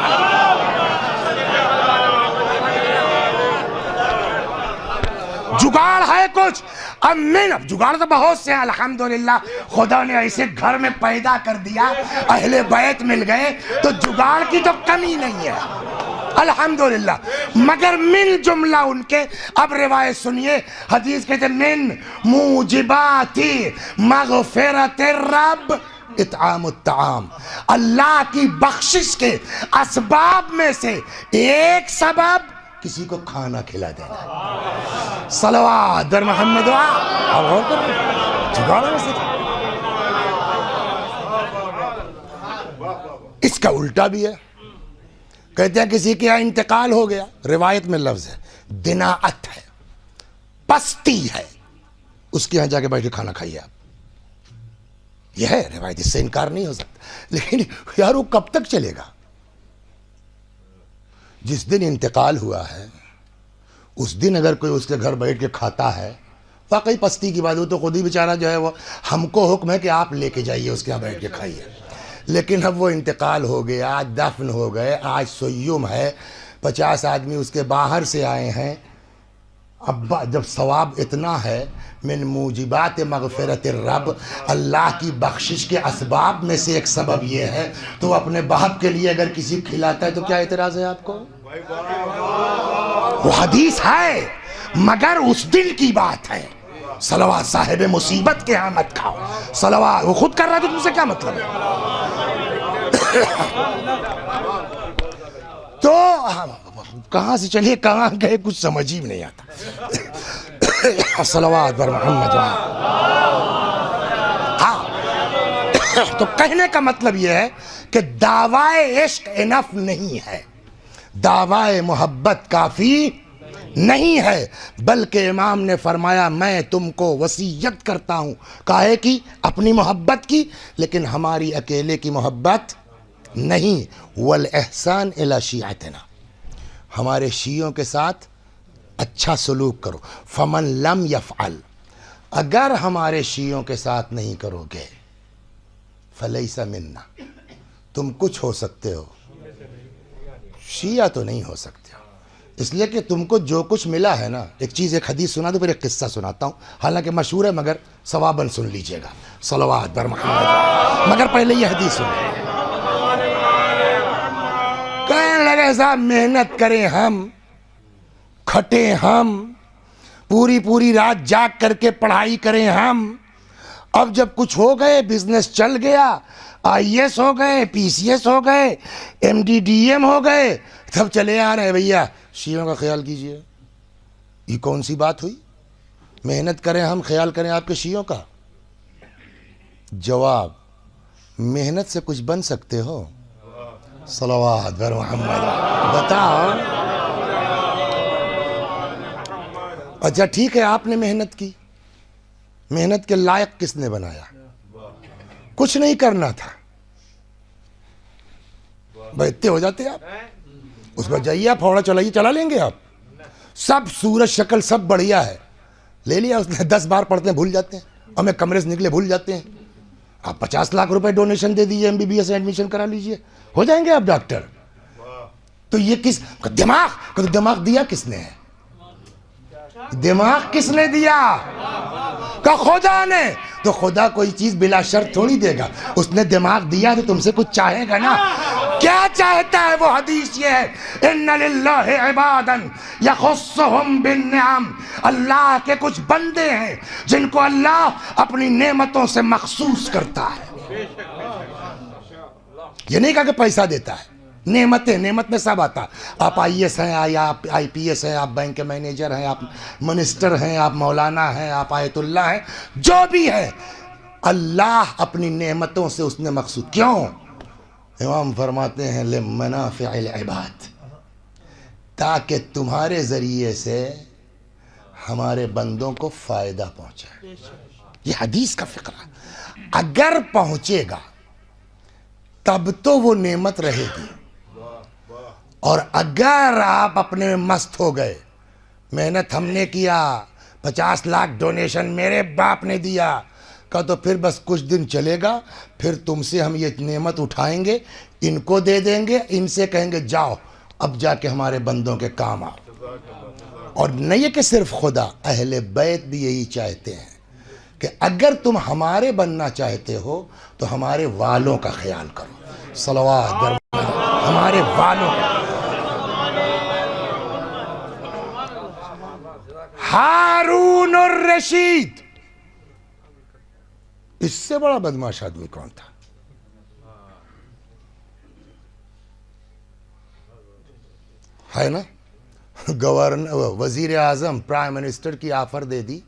جگاڑ ہے کچھ، اب جگاڑ تو بہت سے ہیں الحمدللہ، خدا نے ایسے گھر میں پیدا کر دیا، اہل بیت مل گئے، تو جگاڑ کی تو کمی نہیں ہے الحمدللہ، مگر من جملہ ان کے، اب روایت سنیے، حدیث کہتے من موجبات مغفرت الرب اطعام الطعام، اللہ کی بخشش کے اسباب میں سے ایک سبب کسی کو کھانا کھلا دینا۔ صلوات در محمد اب غور کر جگاڑ میں سے۔ اس کا الٹا بھی ہے، کہتے ہیں کسی کے یہاں انتقال ہو گیا، روایت میں لفظ ہے دناعت ہے، پستی ہے، اس کے یہاں جا کے بیٹھ کے کھانا کھائیے آپ، یہ ہے روایت، اس سے انکار نہیں ہو سکتا۔ لیکن یار وہ کب تک چلے گا؟ جس دن انتقال ہوا ہے اس دن اگر کوئی اس کے گھر بیٹھ کے کھاتا ہے، واقعی پستی کی بات، وہ تو خود ہی بیچارہ جو ہے وہ، ہم کو حکم ہے کہ آپ لے کے جائیے اس کے یہاں بیٹھ کے کھائیے، لیکن اب وہ انتقال ہو گیا، دفن ہو گئے، آج سیوم ہے، 50 آدمی اس کے باہر سے آئے ہیں، ابا جب ثواب اتنا ہے، من موجبات مغفرت الرب، اللہ کی بخشش کے اسباب میں سے ایک سبب یہ ہے، تو اپنے باپ کے لیے اگر کسی کو کھلاتا ہے تو کیا اعتراض ہے آپ کو؟ وہ حدیث ہے، مگر اس دل کی بات ہے۔ صلوات صاحب مصیبت کے ہاں مت کھاؤ، صلوات وہ خود کر رہا ہے تو تم سے کیا مطلب ہے؟ تو کہاں سے چلیے کہاں گئے کچھ سمجھ ہی نہیں آتا۔ صلوات بر محمد۔ ہاں تو کہنے کا مطلب یہ ہے کہ دعوی عشق انف نہیں ہے، دعوی محبت کافی نہیں ہے، بلکہ امام نے فرمایا میں تم کو وصیت کرتا ہوں، کاہے کی؟ اپنی محبت کی، لیکن ہماری اکیلے کی محبت نہیں۔ والاحسان الی شیعتنا، ہمارے شیعوں کے ساتھ اچھا سلوک کرو۔ فمن لم یفعل، اگر ہمارے شیعوں کے ساتھ نہیں کرو گے، فلیس منا، تم کچھ ہو سکتے ہو، شیعہ تو نہیں ہو سکتے ہو، اس لیے کہ تم کو جو کچھ ملا ہے نا، ایک چیز ایک حدیث سنا دو، پھر ایک قصہ سناتا ہوں، حالانکہ مشہور ہے مگر ثواباً سن لیجئے گا۔ صلوات بر محمد۔ مگر پہلے یہ حدیث سنیں۔ کہنے لگے صاحب محنت کریں ہم، کھٹیں ہم، پوری رات جاگ کر کے پڑھائی کریں ہم، اب جب کچھ ہو گئے، بزنس چل گیا، آئی ایس ہو گئے، پی سی ایس ہو گئے، ایم ڈی ڈی ایم ہو گئے، تب چلے آ رہے ہیں بھیا شیعوں کا خیال کیجئے۔ یہ کون سی بات ہوئی؟ محنت کریں ہم، خیال کریں آپ کے شیعوں کا؟ جواب، محنت سے کچھ بن سکتے ہو؟ صلوات بر محمد۔ بتاؤ۔ اچھا ٹھیک ہے، آپ نے محنت کی، محنت کے لائق کس نے بنایا؟ کچھ نہیں کرنا تھا، بیٹھتے ہو جاتے آپ، اس پر جائیے آپ، پھوڑا چلائیے، چلا لیں گے آپ، سب صورت شکل سب بڑھیا ہے، لے لیا اس نے، 10 بار پڑھتے ہیں بھول جاتے ہیں، ہمیں کمرے سے نکلے بھول جاتے ہیں، آپ 50 لاکھ روپے ڈونیشن دے دیجئے، MBBS ایڈمیشن کرا لیجئے، ہو جائیں گے آپ ڈاکٹر۔ تو یہ کس دماغ دیا کس نے ہے؟ دماغ کس نے دیا؟ کہ خدا نے۔ تو خدا کوئی چیز بلا شرط تھوڑی دے گا، اس نے دماغ دیا تو تم سے کچھ چاہے گا نا۔ کیا چاہتا ہے وہ؟ حدیث یہ ہے، ان للہ عبادا یخصہم بالنعم، اللہ کے کچھ بندے ہیں جن کو اللہ اپنی نعمتوں سے مخصوص کرتا ہے۔ یہ نہیں کہا کہ پیسہ دیتا ہے، نعمتیں، نعمت میں سب آتا، آپ آئی ایس ہیں، آپ آئی پی ایس ہیں، آپ بینک کے مینیجر ہیں، آپ منسٹر ہیں، آپ مولانا ہیں، آپ آیت اللہ ہیں، جو بھی ہے اللہ اپنی نعمتوں سے اس نے مخصوص۔ کیوں؟ امام فرماتے ہیں لمنافع العباد، تاکہ تمہارے ذریعے سے ہمارے بندوں کو فائدہ پہنچے۔ یہ حدیث کا فقرہ، اگر پہنچے گا تب تو وہ نعمت رہے گی، اور اگر آپ اپنے میں مست ہو گئے، محنت ہم نے کیا، 50 لاکھ ڈونیشن میرے باپ نے دیا کا، تو پھر بس کچھ دن چلے گا، پھر تم سے ہم یہ نعمت اٹھائیں گے، ان کو دے دیں گے، ان سے کہیں گے جاؤ اب جا کے ہمارے بندوں کے کام آؤ۔ اور نہیں ہے کہ صرف خدا، اہل بیت بھی یہی چاہتے ہیں کہ اگر تم ہمارے بننا چاہتے ہو تو ہمارے والوں کا خیال کرو۔ صلوات بر محمد۔ ہمارے والوں کا۔ ہارون الرشید، اس سے بڑا بدمعاش آدمی کون تھا؟ ہے نا؟ گورنر، وزیر اعظم، پرائم منسٹر کی آفر دے دی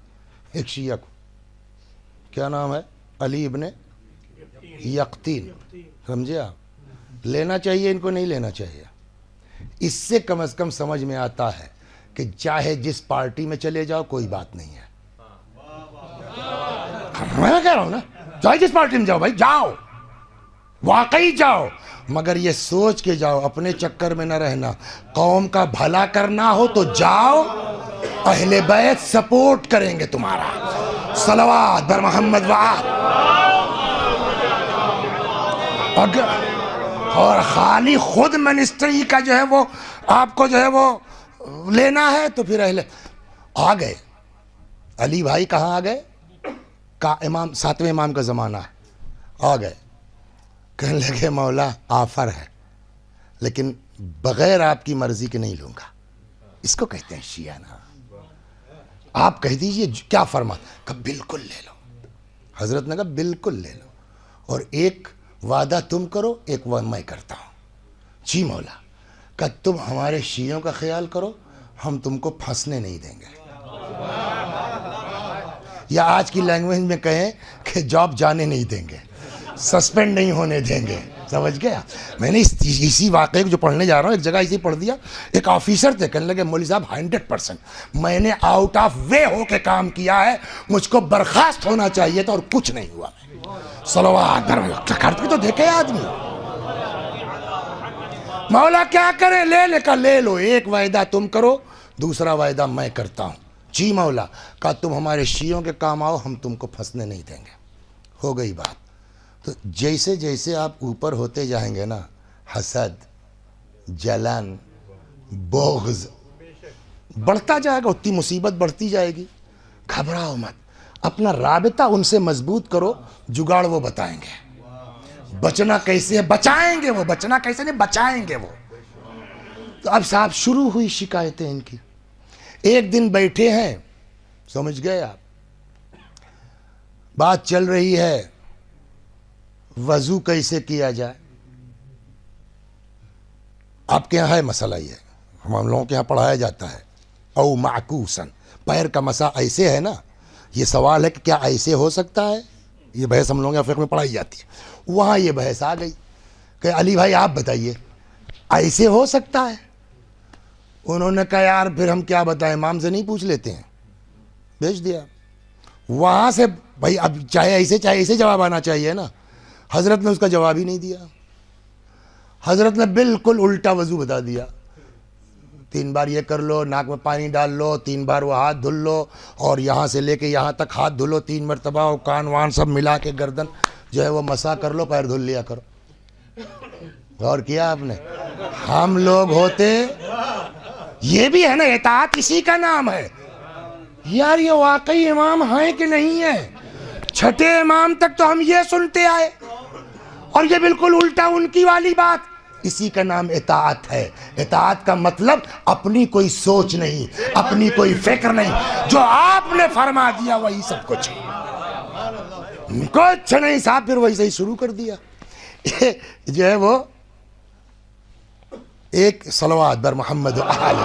ایک شیعہ کو، کیا نام ہے؟ علی ابن یقطین، سمجھے آپ؟ لینا چاہیے ان کو، نہیں لینا چاہیے؟ اس سے کم از کم سمجھ میں آتا ہے کہ چاہے جس پارٹی میں چلے جاؤ کوئی بات نہیں ہے۔ میں کہہ رہا ہوں نا، چاہے جس پارٹی میں جاؤ بھائی، جاؤ، واقعی جاؤ، مگر یہ سوچ کے جاؤ، اپنے چکر میں نہ رہنا، قوم کا بھلا کرنا ہو تو جاؤ، اہل بیت سپورٹ کریں گے تمہارا۔ صلوات بر محمد وآل۔ اور خالی خود منسٹری کا جو ہے وہ آپ کو جو ہے وہ لینا ہے تو پھر آ گئے علی بھائی، کہاں آ گئے؟ کا امام، 7ویں امام کا زمانہ ہے، آ گئے، کہنے لگے مولا آفر ہے لیکن بغیر آپ کی مرضی کے نہیں لوں گا. اس کو کہتے ہیں شیعہ نا. آپ کہہ دیجئے کیا فرما، کہ بالکل لے لو. حضرت نے کہا بالکل لے لو، اور ایک وعدہ تم کرو، ایک وعدہ میں کرتا ہوں. جی مولا. کہ تم ہمارے شیعوں کا خیال کرو، ہم تم کو پھنسنے نہیں دیں گے. یا آج کی لینگویج میں کہیں کہ جاب جانے نہیں دیں گے، سسپینڈ نہیں ہونے دیں گے. سمجھ گیا؟ میں نے اسی واقعے کو جو پڑھنے جا رہا ہوں ایک جگہ اسی پڑھ دیا. ایک آفیسر تھے، کہنے لگے مولوی صاحب 100% میں نے آؤٹ آف وے ہو کے کام کیا ہے، مجھ کو برخاست ہونا چاہیے تھا اور کچھ نہیں ہوا. صلوات کرتے تو دیکھے آدمی. مولا کیا کرے؟ لے کا لے لو، ایک وعدہ تم کرو، دوسرا وعدہ میں کرتا ہوں. جی مولا. کہا تم ہمارے شیعوں کے کام آؤ، ہم تم کو پھنسنے نہیں دیں گے. ہو گئی بات. تو جیسے جیسے آپ اوپر ہوتے جائیں گے نا، حسد، جلن، بغض بڑھتا جائے گا، اتنی مصیبت بڑھتی جائے گی. گھبراؤ مت، اپنا رابطہ ان سے مضبوط کرو، جگاڑ وہ بتائیں گے. بچنا کیسے ہے بچائیں گے وہ، بچنا کیسے نہیں بچائیں گے وہ. تو اب صاحب شروع ہوئی شکایتیں ان کی. ایک دن بیٹھے ہیں، سمجھ گئے آپ، بات چل رہی ہے وضو کیسے کیا جائے. آپ کے یہاں ہے مسئلہ یہ، ہم لوگوں کے یہاں پڑھایا جاتا ہے. او معکوسن، پیر کا مسا ایسے ہے نا. یہ سوال ہے کہ کیا ایسے ہو سکتا ہے؟ یہ بحث ہم لوگوں کے فقہ میں پڑھائی جاتی ہے. وہاں یہ بحث آ گئی کہ علی بھائی آپ بتائیے ایسے ہو سکتا ہے؟ انہوں نے کہا یار پھر ہم کیا بتائیں، امام سے نہیں پوچھ لیتے ہیں. بھیج دیا. وہاں سے بھائی اب چاہے ایسے جواب آنا چاہیے نا. حضرت نے اس کا جواب ہی نہیں دیا. حضرت نے بالکل الٹا وضو بتا دیا. 3 بار یہ کر لو، ناک میں پانی ڈال لو، 3 بار وہ ہاتھ دھل لو، اور یہاں سے لے کے یہاں تک ہاتھ دھلو 3 مرتبہ، اور کان وان سب ملا کے گردن جو ہے وہ مسا کر لو، پیر دھل لیا کرو. غور کیا آپ نے؟ ہم لوگ ہوتے، یہ بھی ہے نا اطاعت اسی کا نام ہے. یار یہ واقعی امام ہیں کہ نہیں ہے؟ 6 امام تک تو ہم یہ سنتے آئے، اور یہ بالکل الٹا ان کی والی بات. اسی کا نام اطاعت ہے. اطاعت کا مطلب اپنی کوئی سوچ نہیں، اپنی کوئی فکر نہیں، جو آپ نے فرما دیا وہی سب کچھ. کچھ نہیں صاحب، پھر وہی سے ہی شروع کر دیا. جو ہے وہ ایک صلوات بر محمد و آل.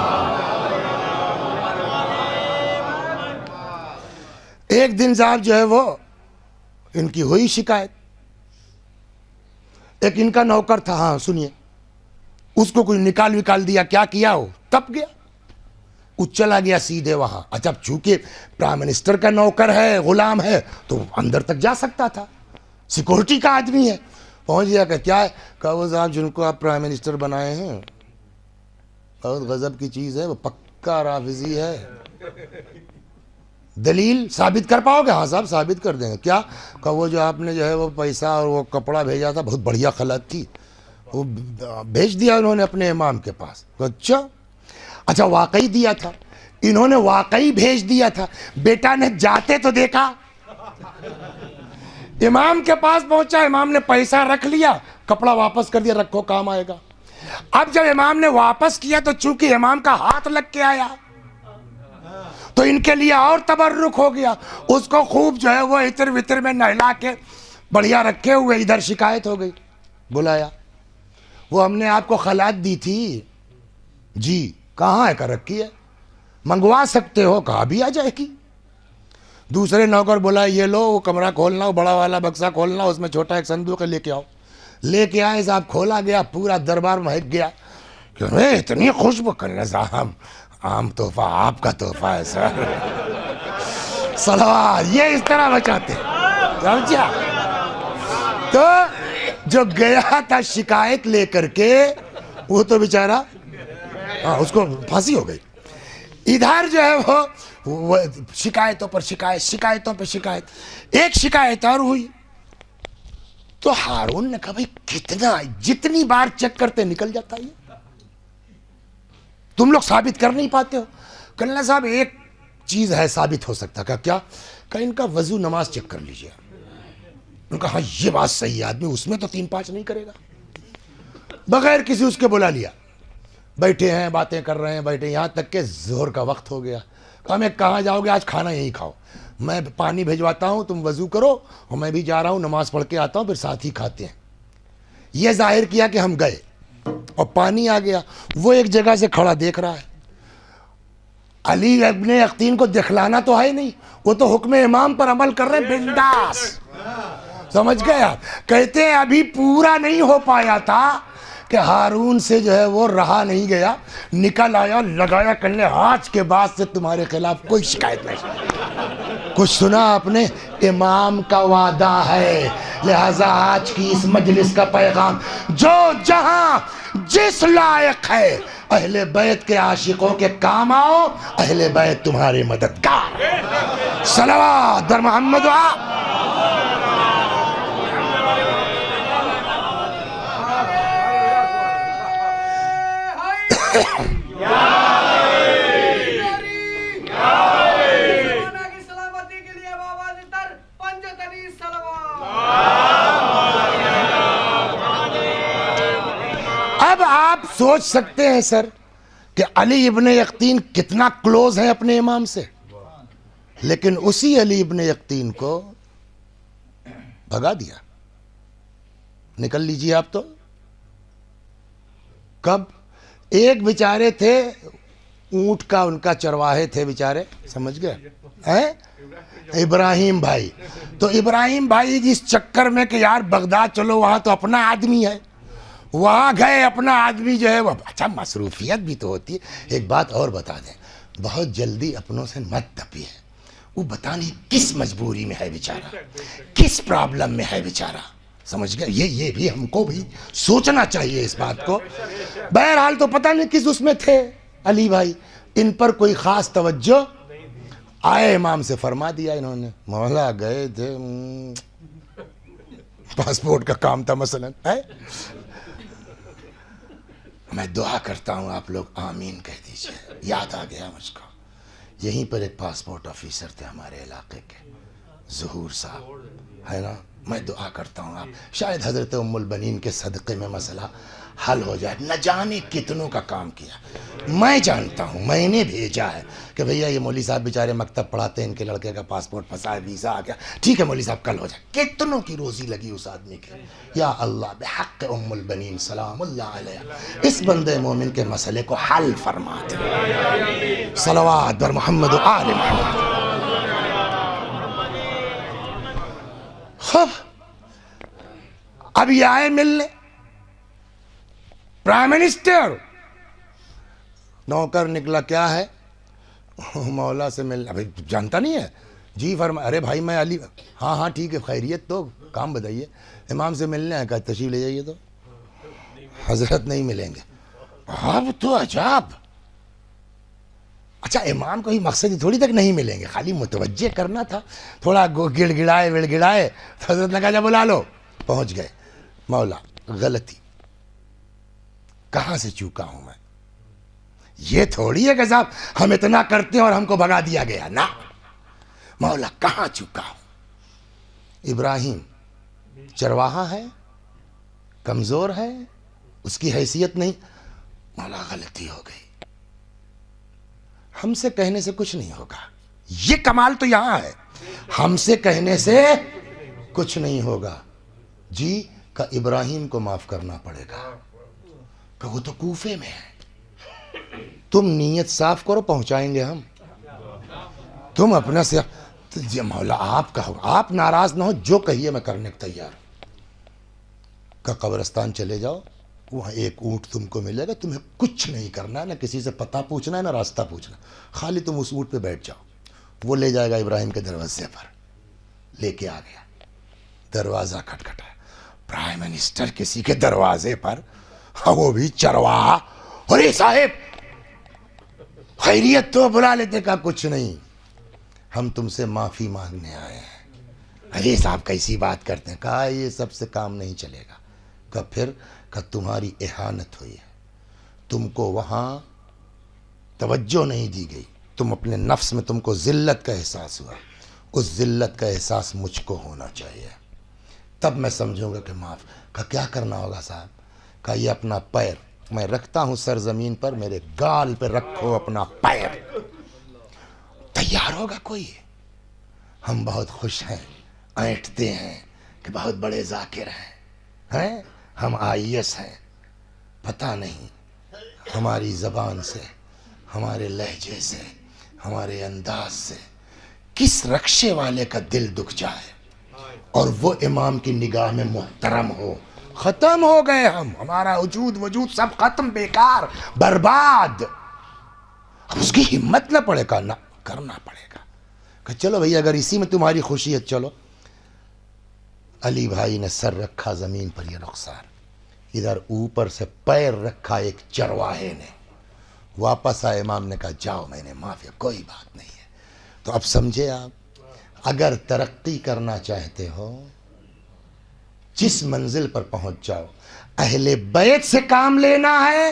ایک دن صاحب جو ہے وہ ان کی ہوئی شکایت. ایک ان کا نوکر تھا، ہاں سنیے، اس کو کوئی نکال دیا. کیا کیا؟ ہو تپ گیا، وہ چلا گیا سیدھے وہاں. اچھا چونکہ پرائم منسٹر کا نوکر ہے، غلام ہے، تو اندر تک جا سکتا تھا، سیکورٹی کا آدمی ہے. پہنچ گیا. کہ کیا ہے؟ کہ وہ صاحب جن کو آپ پرائم منسٹر بنائے ہیں بہت غضب کی چیز ہے، وہ پکا رافضی ہے. دلیل ثابت کر پاؤ گے؟ ہاں صاحب ثابت کر دیں گے. کیا؟ کہ وہ جو آپ نے جو ہے وہ پیسہ اور وہ کپڑا بھیجا تھا، بہت بڑھیا خلعت تھی، وہ بھیج دیا انہوں نے اپنے امام کے پاس. اچھا واقعی دیا تھا؟ انہوں نے واقعی بھیج دیا تھا. بیٹا نے جاتے تو دیکھا، امام کے پاس پہنچا، امام نے پیسہ رکھ لیا، کپڑا واپس کر دیا، رکھو کام آئے گا. اب جب امام نے واپس کیا تو چونکہ امام کا ہاتھ لگ کے آیا تو ان کے لیے اور تبرک ہو گیا. اس کو خوب جو ہے وہ عطر وطر میں نہلا کے بڑھیا رکھے ہوئے. ادھر شکایت ہو گئی. بلایا، وہ ہم نے آپ کو خلعت دی تھی. جی کہاں ہے؟ کر رکھی ہے، منگوا سکتے ہو. کہا بھی آ جائے گی. دوسرے نوکر بولا یہ لو وہ کمرہ کھولنا، وہ بڑا والا بکسا کھولنا، اس میں چھوٹا ایک صندوق ہے، لے کے آؤ. لے کے آئے صاحب، کھولا گیا، پورا دربار مہک گیا. کہ اتنی خوشبو. کرنا صاحب عام تحفہ، آپ کا تحفہ ہے سر. صلوات. یہ اس طرح بچاتے سمجھا. تو جو گیا تھا شکایت لے کر کے، وہ تو بیچارہ اس کو پھانسی ہو گئی. ادھر جو ہے وہ شکایتوں پر شکایت، شکایتوں پر شکایت. ایک شکایت اور ہوئی تو ہارون نے کہا بھائی کتنا، جتنی بار چیک کرتے نکل جاتا یہ، تم لوگ ثابت کر نہیں پاتے ہو. کلنا صاحب ایک چیز ہے ثابت ہو سکتا کہ کیا کہ ان کا وضو نماز چیک کر لیجئے. انہوں نے کہا ہاں یہ بات صحیح ہے, آدمی اس میں تو 3-5 نہیں کرے گا. بغیر کسی اس کے بلا لیا, بیٹھے ہیں باتیں کر رہے ہیں, بیٹھے یہاں تک کہ ظہر کا وقت ہو گیا. کہا میں کہاں جاؤ گے, آج کھانا یہیں کھاؤ, میں پانی بھیجواتا ہوں, تم وضو کرو اور میں بھی جا رہا ہوں نماز پڑھ کے آتا ہوں, پھر ساتھ ہی کھاتے ہیں. یہ ظاہر کیا کہ ہم گئے اور پانی آ گیا. وہ ایک جگہ سے کھڑا دیکھ رہا ہے. علی ابن یقطین کو دکھلانا تو ہے نہیں, وہ تو حکم امام پر عمل کر رہے ہیں بنداس. سمجھ گئے آپ؟ کہتے ہیں ابھی پورا نہیں ہو پایا تھا کہ ہارون سے جو ہے وہ رہا نہیں گیا, نکل آیا, لگایا کرنے, آج کے بعد سے تمہارے خلاف کوئی شکایت نہیں. کچھ سنا آپ نے؟ امام کا وعدہ ہے, لہذا آج کی اس مجلس کا پیغام جو جہاں جس لائق ہے, اہل بیت کے عاشقوں کے کام آؤ, اہل بیت تمہارے مددگار. صلوات بر محمد و اب آپ سوچ سکتے ہیں سر کہ علی ابن یقطین کتنا کلوز ہیں اپنے امام سے, لیکن اسی علی ابن یقطین کو بھگا دیا. نکل لیجیے آپ تو. کب؟ ایک بیچارے تھے, اونٹ کا ان کا چرواہے تھے بیچارے, سمجھ گئے, ابراہیم بھائی. تو ابراہیم بھائی جس چکر میں کہ یار بغداد چلو, وہاں تو اپنا آدمی ہے, وہاں گئے, اپنا آدمی جو ہے وہ, اچھا مصروفیت بھی تو ہوتی ہے. ایک بات اور بتا دیں, بہت جلدی اپنوں سے مت تپیے, وہ بتا نہیں کس مجبوری میں ہے بیچارہ, کس پرابلم میں ہے بیچارہ, سمجھ گئے. یہ بھی ہم کو بھی سوچنا چاہیے اس بات کو. بہرحال تو پتہ نہیں کس اس میں تھے علی بھائی, ان پر کوئی خاص توجہ آئے, امام سے فرما دیا انہوں نے. مولا گئے تھے, پاسپورٹ کا کام تھا مثلا, میں دعا کرتا ہوں آپ لوگ آمین کہہ دیجئے. یاد آ گیا مجھ کو, یہیں پر ایک پاسپورٹ آفیسر تھے ہمارے علاقے کے, ظہور صاحب ہے نا. میں دعا کرتا ہوں آپ شاید حضرت ام البنین کے صدقے میں مسئلہ حل ہو جائے. نہ جانے کتنوں کا کام کیا, میں جانتا ہوں, میں نے بھیجا ہے کہ بھیا یہ مولوی صاحب بیچارے مکتب پڑھاتے ہیں, ان کے لڑکے کا پاسپورٹ پھنسا ہے, ویزا آ گیا, ٹھیک ہے مولوی صاحب کل ہو جائے. کتنوں کی روزی لگی اس آدمی کی. یا اللہ بحق ام البنین سلام اللہ علیہ, اس بندے مومن کے مسئلے کو حل فرما دے. صلوات بر محمد و آل محمد. اب یہ آئے ملنے, پرائم منسٹر, نوکر نکلا, کیا ہے مولا سے ملنا. ابھی جانتا نہیں ہے جی, فرما ارے بھائی میں علی, ہاں ہاں ٹھیک ہے خیریت, تو کام بتائیے. امام سے ملنے آئے, کہا تشریف لے جائیے. تو حضرت نہیں ملیں گے. اب تو عجاب, اچھا امام کو ہی مقصد ہی تھوڑی تک نہیں ملیں گے, خالی متوجہ کرنا تھا, تھوڑا گڑ گڑائے. حضرت نے کہا جا بلا لو. پہنچ گئے. مولا غلطی کہاں سے چوکا ہوں میں, یہ تھوڑی ہے کہ صاحب ہم اتنا کرتے ہیں اور ہم کو بھگا دیا گیا نا. مولا کہاں چوکا ہوں. ابراہیم چرواہا ہے, کمزور ہے, اس کی حیثیت نہیں. مولا غلطی ہو گئی, ہم سے کہنے سے کچھ نہیں ہوگا. یہ کمال تو یہاں ہے, ہم سے کہنے سے کچھ نہیں ہوگا. جی کہ ابراہیم کو معاف کرنا پڑے گا, کہ وہ تو کوفے میں ہے. تم نیت صاف کرو, پہنچائیں گے ہم. تم اپنا سے مولا آپ کا ہوگا, آپ ناراض نہ ہو, جو کہیے میں کرنے کو تیار. کہ قبرستان چلے جاؤ, وہاں ایک اونٹ تم کو ملے گا, تمہیں کچھ نہیں کرنا ہے, نہ کسی سے پتہ پوچھنا ہے, نہ راستہ پوچھنا, خالی تم اس اونٹ پہ بیٹھ جاؤ. وہ لے جائے گا ابراہیم کے دروازے پر. لے کے آ گیا, دروازہ کھٹکھٹایا. پرائم منسٹر کسی کے دروازے پر, وہ بھی چرواہا. ارے صاحب خیریت, تو بلا لیتے. کا کچھ نہیں, ہم تم سے معافی مانگنے آئے ہیں. ارے صاحب کیسی بات کرتے ہیں. کہا یہ سب سے کام نہیں چلے گا. کہ پھر کہ تمہاری اہانت ہوئی ہے, تم کو وہاں توجہ نہیں دی گئی, تم اپنے نفس میں تم کو ذلت کا احساس ہوا، اس ذلت کا احساس مجھ کو ہونا چاہیے، تب میں سمجھوں گا کہ معاف۔ کہا کیا کرنا ہوگا صاحب؟ کہا یہ اپنا پیر میں رکھتا ہوں سرزمین پر، میرے گال پہ رکھو اپنا پیر۔ تیار ہوگا کوئی؟ ہم بہت خوش ہیں، اینٹتے ہیں کہ بہت بڑے ذاکر ہیں، ہم IAS ہیں۔ پتہ نہیں ہماری زبان سے، ہمارے لہجے سے، ہمارے انداز سے کس رکشے والے کا دل دکھ جائے اور وہ امام کی نگاہ میں محترم ہو۔ ختم ہو گئے ہمارا وجود سب ختم، بیکار، برباد۔ اب اس کی ہمت نہ پڑے گا، نہ کرنا پڑے گا کہ چلو بھئی اگر اسی میں تمہاری خوشی ہے چلو۔ علی بھائی نے سر رکھا زمین پر، یہ رخسار ادھر اوپر سے پیر رکھا ایک چرواہے نے۔ واپس آئے، امام نے کہا جاؤ میں نے معافی، کوئی بات نہیں ہے۔ تو اب سمجھے آپ، اگر ترقی کرنا چاہتے ہو، جس منزل پر پہنچ جاؤ، اہل بیت سے کام لینا ہے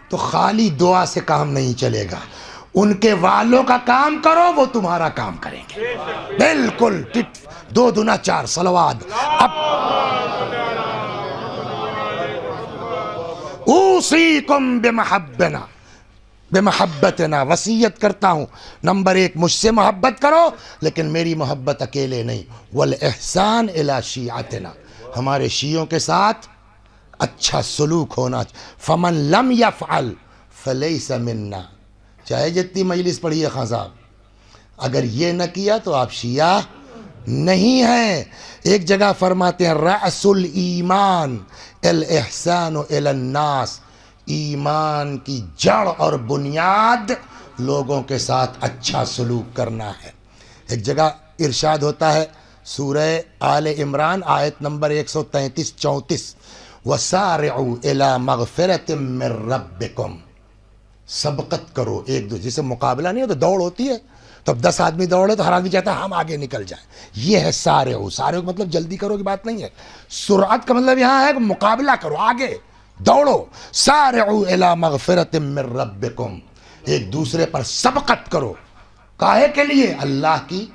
تو خالی دعا سے کام نہیں چلے گا، ان کے والوں کا کام کرو، وہ تمہارا کام کریں گے۔ بالکل 2 دنا 4 صلوات۔ اب اوصیکم بمحبتنا، وصیت کرتا ہوں، نمبر 1 مجھ سے محبت کرو، لیکن میری محبت اکیلے نہیں، والاحسان الی شیعتنا، ہمارے شیعوں کے ساتھ اچھا سلوک ہونا۔ فمن لم یفعل فلیس منا، چاہے جتنی مجلس پڑھی ہے خان صاحب، اگر یہ نہ کیا تو آپ شیعہ نہیں ہیں۔ ایک جگہ فرماتے ہیں رأس الایمان الاحسان الی الناس، ایمان کی جڑ اور بنیاد لوگوں کے ساتھ اچھا سلوک کرنا ہے۔ ایک جگہ ارشاد ہوتا ہے سورہ آل عمران آیت نمبر 133-34، وَسَارِعُوا إِلَى مَغْفِرَةٍ مِّن رَبِّكُمْ، سبقت کرو ایک دوسرے سے، مقابلہ نہیں ہو تو دوڑ ہوتی ہے، تو اب 10 آدمی دوڑے تو ہر آدمی چاہتا ہے ہم آگے نکل جائیں۔ یہ ہے سارعو، سارعو کا مطلب جلدی کرو کی بات نہیں ہے، سرعت کا مطلب یہاں ہے کہ مقابلہ کرو، آگے دوڑو۔ سارعو الی مغفرۃ من ربکم، ایک دوسرے پر سبقت کرو، کاہے کے لیے؟ اللہ کی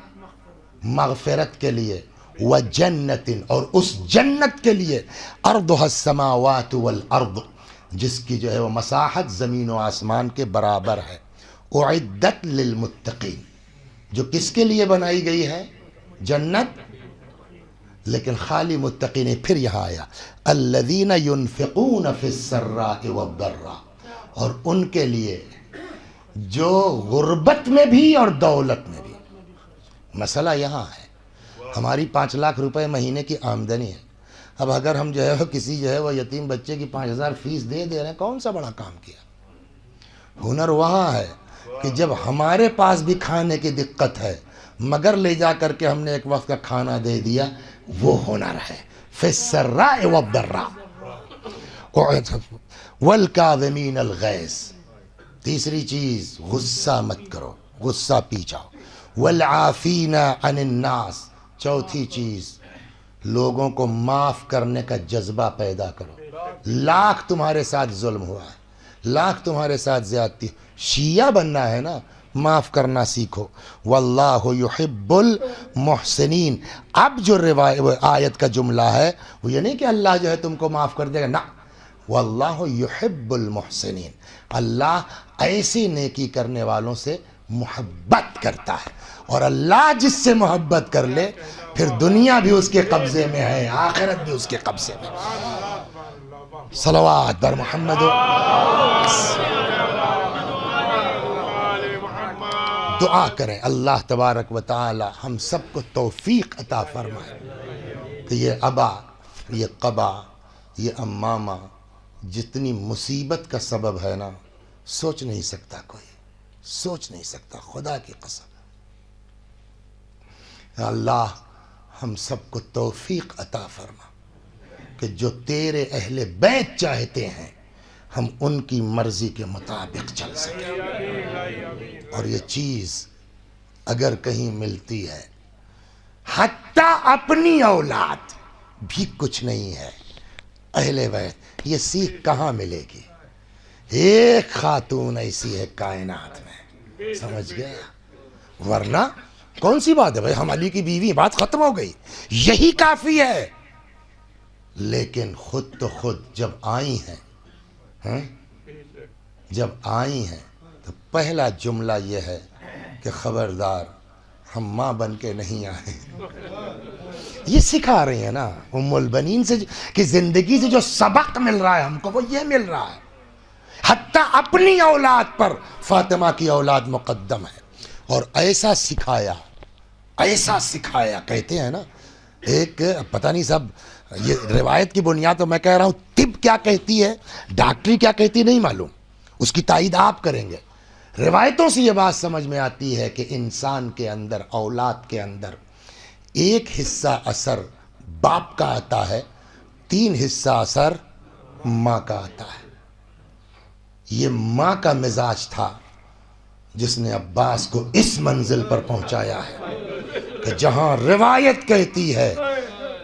مغفرت کے لیے، وجنت، اور اس جنت کے لیے، ارضها السماوات والارض، جس کی جو ہے وہ مساحت زمین و آسمان کے برابر ہے، اعدت للمتقین، جو کس کے لیے بنائی گئی ہے؟ جنت، لیکن خالی متقین۔ پھر یہاں آیا الذین ينفقون فی السراء والضراء، اور ان کے لیے جو غربت میں بھی اور دولت میں بھی۔ مسئلہ یہاں ہے، ہماری 5 لاکھ روپے مہینے کی آمدنی ہے، اب اگر ہم جو ہے وہ کسی جو ہے وہ یتیم بچے کی 5000 فیس دے رہے ہیں، کون سا بڑا کام کیا؟ ہنر وہاں ہے کہ جب ہمارے پاس بھی کھانے کی دقت ہے مگر لے جا کر کے ہم نے ایک وقت کا کھانا دے دیا، وہ ہنر ہے۔ فی السراء والضراء والکاظمین الغیظ، تیسری چیز غصہ مت کرو، غصہ پی جاؤ۔ والعافین عن الناس، چوتھی چیز لوگوں کو معاف کرنے کا جذبہ پیدا کرو۔ لاکھ تمہارے ساتھ ظلم ہوا ہے، لاکھ تمہارے ساتھ زیادتی، شیعہ بننا ہے نا، معاف کرنا سیکھو۔ واللہ یحب المحسنین، اب جو آیت کا جملہ ہے وہ یہ نہیں کہ اللہ جو ہے تم کو معاف کر دے گا، نہ، واللہ یحب المحسنین، اللہ ایسی نیکی کرنے والوں سے محبت کرتا ہے، اور اللہ جس سے محبت کر لے پھر دنیا بھی اس کے قبضے میں ہے، آخرت بھی اس کے قبضے میں۔ صلوات بر محمد۔ دعا کریں اللہ تبارک و تعالی ہم سب کو توفیق عطا فرمائے کہ یہ ابا، یہ قبا، یہ امامہ جتنی مصیبت کا سبب ہے نا، سوچ نہیں سکتا کوئی، سوچ نہیں سکتا، خدا کی قسم۔ اللہ ہم سب کو توفیق عطا فرما کہ جو تیرے اہل بیت چاہتے ہیں ہم ان کی مرضی کے مطابق چل سکیں، اور یہ چیز اگر کہیں ملتی ہے، حتیٰ اپنی اولاد بھی کچھ نہیں ہے، اہل بیت، یہ سیکھ کہاں ملے گی؟ ایک خاتون ایسی ہے کائنات میں، سمجھ گئے؟ ورنہ کون سی بات ہے بھائی، ہم علی کی بیوی، بات ختم ہو گئی، یہی کافی ہے. لیکن خود تو خود جب آئی ہیں، جب آئی ہیں تو پہلا جملہ یہ ہے کہ خبردار ہم ماں بن کے نہیں آئے. یہ سکھا رہی ہیں نا ام البنین سے کہ زندگی سے جو سبق مل رہا ہے ہم کو وہ یہ مل رہا ہے. حتیٰ اپنی اولاد پر فاطمہ کی اولاد مقدم ہے. اور ایسا سکھایا، ایسا سکھایا. کہتے ہیں نا ایک، پتہ نہیں صاحب یہ روایت کی بنیاد تو میں کہہ رہا ہوں، طب کیا کہتی ہے، ڈاکٹری کیا کہتی ہے نہیں معلوم، اس کی تائید آپ کریں گے. روایتوں سے یہ بات سمجھ میں آتی ہے کہ انسان کے اندر، اولاد کے اندر، ایک حصہ اثر باپ کا آتا ہے، 3 حصہ اثر ماں کا آتا ہے. یہ ماں کا مزاج تھا جس نے عباس کو اس منزل پر پہنچایا ہے کہ جہاں روایت کہتی ہے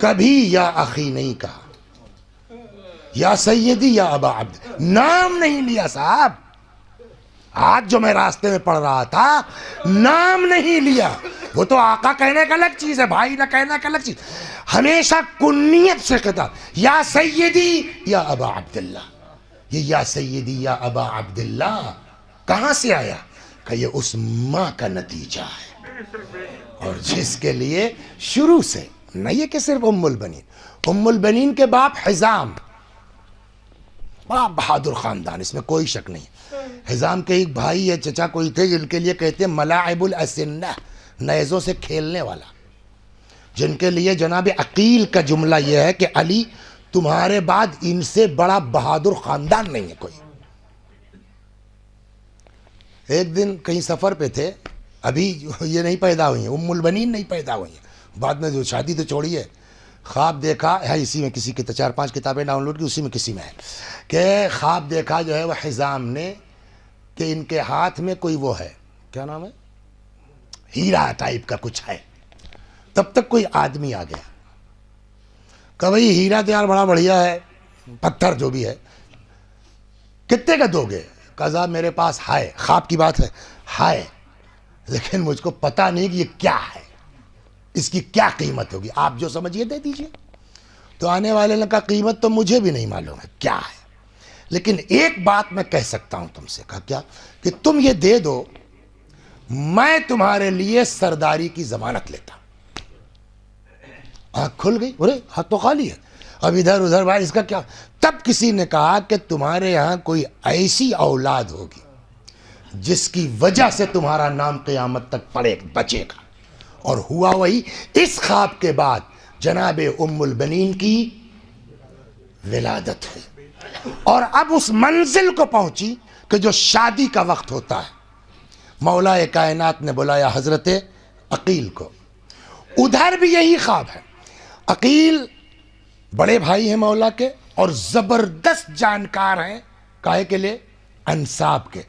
کبھی یا اخی نہیں کہا، یا سیدی یا ابا عبد، نام نہیں لیا صاحب. آج جو میں راستے میں پڑھ رہا تھا نام نہیں لیا. وہ تو آقا کہنے کا الگ چیز ہے، بھائی نہ کہنے کا الگ چیز. ہمیشہ کنیت سے خطاب، یا سیدی یا ابا عبداللہ. یہ یا سیدی یا ابا عبداللہ کہاں سے آیا؟ کہ یہ اس ماں کا نتیجہ ہے، اور جس کے لیے شروع سے نہ یہ کہ صرف ام البنین کے باپ حزام، بڑا بہادر خاندان، اس میں کوئی شک نہیں. حزام کے ایک بھائی یا چچا کوئی تھے جن کے لیے کہتے ہیں ملاعب الاسنہ، نیزوں سے کھیلنے والا، جن کے لیے جناب عقیل کا جملہ یہ ہے کہ علی تمہارے بعد ان سے بڑا بہادر خاندان نہیں ہے کوئی. ایک دن کہیں سفر پہ تھے، ابھی یہ نہیں پیدا ہوئی ہیں، ام البنین نہیں پیدا ہوئی ہیں، بعد میں جو شادی تو چھوڑی ہے. خواب دیکھا ہے، اسی میں کسی کی 4-5 کتابیں ڈاؤن لوڈ کی، اسی میں کسی میں ہے کہ خواب دیکھا جو ہے وہ حزام نے کہ ان کے ہاتھ میں کوئی وہ ہے، کیا نام ہے، ہیرا ٹائپ کا کچھ ہے. تب تک کوئی آدمی آ گیا کہ بھئی ہیرا تو یار بڑا بڑھیا ہے، پتھر جو بھی ہے، کتنے کا دو گے؟ کہا صاحب میرے پاس ہے، خواب کی بات ہے، لیکن مجھ کو پتہ نہیں کہ یہ کیا ہے، اس کی کیا قیمت ہوگی، آپ جو سمجھیے دے دیجئے. تو آنے والے نے کہا قیمت تو مجھے بھی نہیں معلوم ہے کیا ہے، لیکن ایک بات میں کہہ سکتا ہوں تم سے. کہا کیا؟ کہ تم یہ دے دو، میں تمہارے لیے سرداری کی ضمانت لیتا. آنکھ کھل گئی، ارے ہاتھ تو خالی ہے، اب ادھر ادھر بھائی اس کا کیا. تب کسی نے کہا کہ تمہارے یہاں کوئی ایسی اولاد ہوگی جس کی وجہ سے تمہارا نام قیامت تک بچے گا. اور ہوا وہی. اس خواب کے بعد جناب ام البنین کی ولادت ہوئی، اور اب اس منزل کو پہنچی کہ جو شادی کا وقت ہوتا ہے. مولا کائنات نے بلایا حضرت عقیل کو. ادھر بھی یہی خواب ہے. عقیل بڑے بھائی ہیں مولا کے، اور زبردست جانکار ہیں، کاہے کے لئے؟ انساب کے.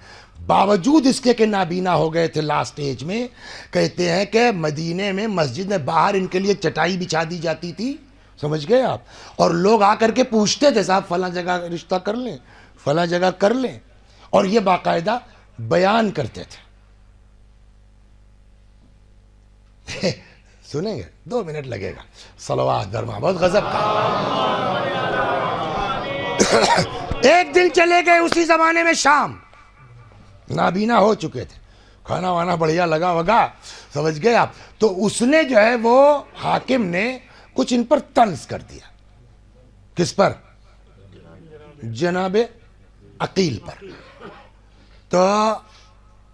باوجود اس کے کہ نابینا ہو گئے تھے لاسٹ ایج میں، کہتے ہیں کہ مدینے میں مسجد میں باہر ان کے لیے چٹائی بچھا دی جاتی تھی، سمجھ گئے آپ، اور لوگ آ کر کے پوچھتے تھے صاحب فلاں جگہ رشتہ کر لیں، فلاں جگہ کر لیں، اور یہ باقاعدہ بیان کرتے تھے. سنیں گے؟ 2 منٹ لگے گا. صلوات برما، بہت غضب کا. ایک دن چلے گئے اسی زمانے میں شام، نابینا ہو چکے تھے، کھانا وانا بڑھیا لگا وگا، سمجھ گئے آپ. تو اس نے جو ہے وہ حاکم نے کچھ ان پر طنز کر دیا. کس پر؟ جناب عقیل پر. تو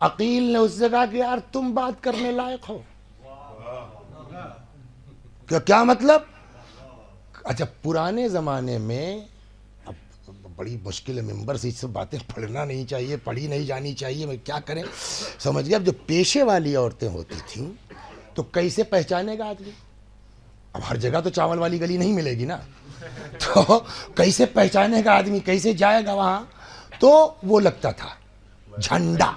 عقیل نے اس سے کہا کہ یار تم بات کرنے لائق ہو. کیا مطلب؟ اچھا پرانے زمانے میں بڑی مشکل ہے، ممبر سے یہ سب باتیں پڑھنا نہیں چاہیے، پڑھی نہیں جانی چاہیے، میں کیا کریں، سمجھ گیا. اب جو پیشے والی عورتیں ہوتی تھیں تو کیسے پہچانے گا آدمی؟ اب ہر جگہ تو چاول والی گلی نہیں ملے گی نا، تو کیسے پہچانے گا آدمی، کیسے جائے گا وہاں؟ تو وہ لگتا تھا جھنڈا.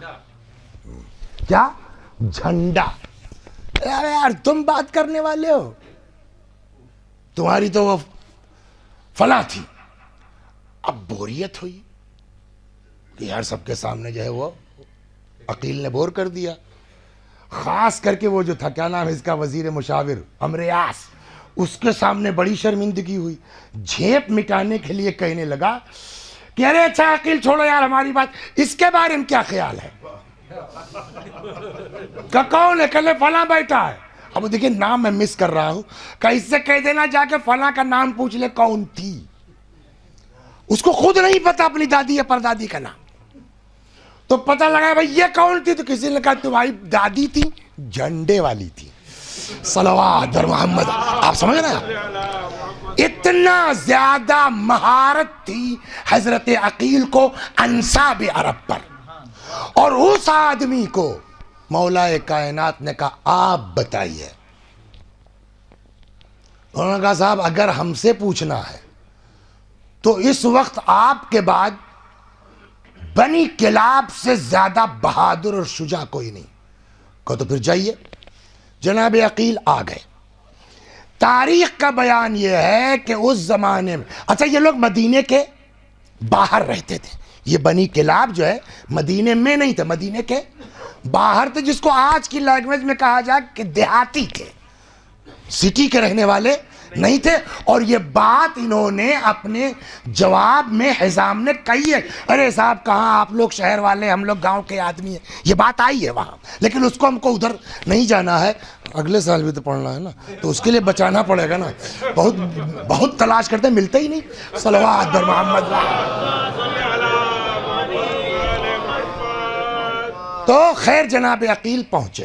کیا؟ جھنڈا. یار تم بات کرنے والے ہو، تمہاری تو وہ فلاں تھی. اب بوریت ہوئی کہ یار سب کے سامنے جو ہے وہ عقیل نے بور کر دیا. خاص کر کے وہ جو تھا کیا نام ہے اس کا وزیر مشاور امریاس, اس کے سامنے بڑی شرمندگی ہوئی. جھیپ مٹانے کے لیے کہنے لگا کہ ارے اچھا عقیل چھوڑو یار ہماری بات, اس کے بارے میں کیا خیال ہے؟ کہ کون ہے؟ کہ فلاں بیٹا ہے. اب دیکھیں نام میں مس کر رہا ہوں, کہ اس سے کہہ دینا جا کے فلاں کا نام پوچھ لے کون تھی. اس کو خود نہیں پتا اپنی دادی یا پردادی کا نام. تو پتہ لگا بھائی یہ کون تھی, تو کسی نے کہا تمہاری دادی تھی جھنڈے والی تھی. صلوات در محمد. آپ سمجھ رہے ہیں اتنا زیادہ مہارت تھی حضرت عقیل کو انساب عرب پر. اور اس آدمی کو مولا کائنات نے کہا آپ بتائیے. انہوں نے کہا صاحب اگر ہم سے پوچھنا ہے تو اس وقت آپ کے بعد بنی کلاب سے زیادہ بہادر اور شجاع کوئی نہیں. کہا تو پھر جائیے. جناب عقیل آ گئے. تاریخ کا بیان یہ ہے کہ اس زمانے میں, اچھا یہ لوگ مدینے کے باہر رہتے تھے. یہ بنی کلاب جو ہے مدینے میں نہیں تھے, مدینے کے باہر تھے, جس کو آج کی لینگویج میں کہا جائے کہ دیہاتی تھے, سٹی کے رہنے والے نہیں تھے. اور یہ بات انہوں نے اپنے جواب میں حزام نے کہی ہے. ارے صاحب کہاں آپ لوگ شہر والے, ہم لوگ گاؤں کے آدمی ہیں. یہ بات آئی ہے وہاں, لیکن اس کو ہم کو ادھر نہیں جانا ہے, اگلے سال بھی تو پڑھنا ہے نا, تو اس کے لیے بچانا پڑے گا نا. بہت تلاش کرتے ملتے ہی نہیں. صلوات بر محمد. تو خیر جناب عقیل پہنچے.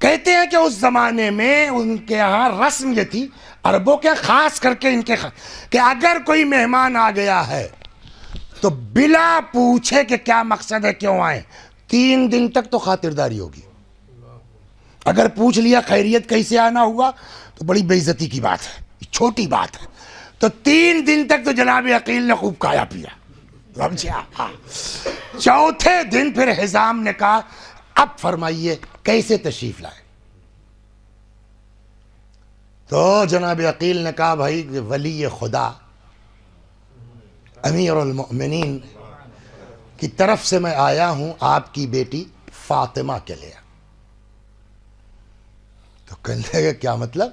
کہتے ہیں کہ اس زمانے میں ان کے ہاں رسم یہ تھی, عربوں کے خاص کر کے ان کے کہ اگر کوئی مہمان آ گیا ہے تو بلا پوچھے کہ کیا مقصد ہے کیوں آئے, 3 دن تک تو خاطرداری ہوگی. اگر پوچھ لیا خیریت کیسے آنا ہوا تو بڑی بے عزتی کی بات ہے, چھوٹی بات ہے. تو 3 دن تک تو جناب عقیل نے خوب کھایا پیا. چوتھے دن پھر حزام نے کہا اب فرمائیے کیسے تشریف لائے. تو جناب عقیل نے کہا بھائی ولی خدا امیر المؤمنین کی طرف سے میں آیا ہوں آپ کی بیٹی فاطمہ کے لیے. تو کہنے لگا کیا مطلب,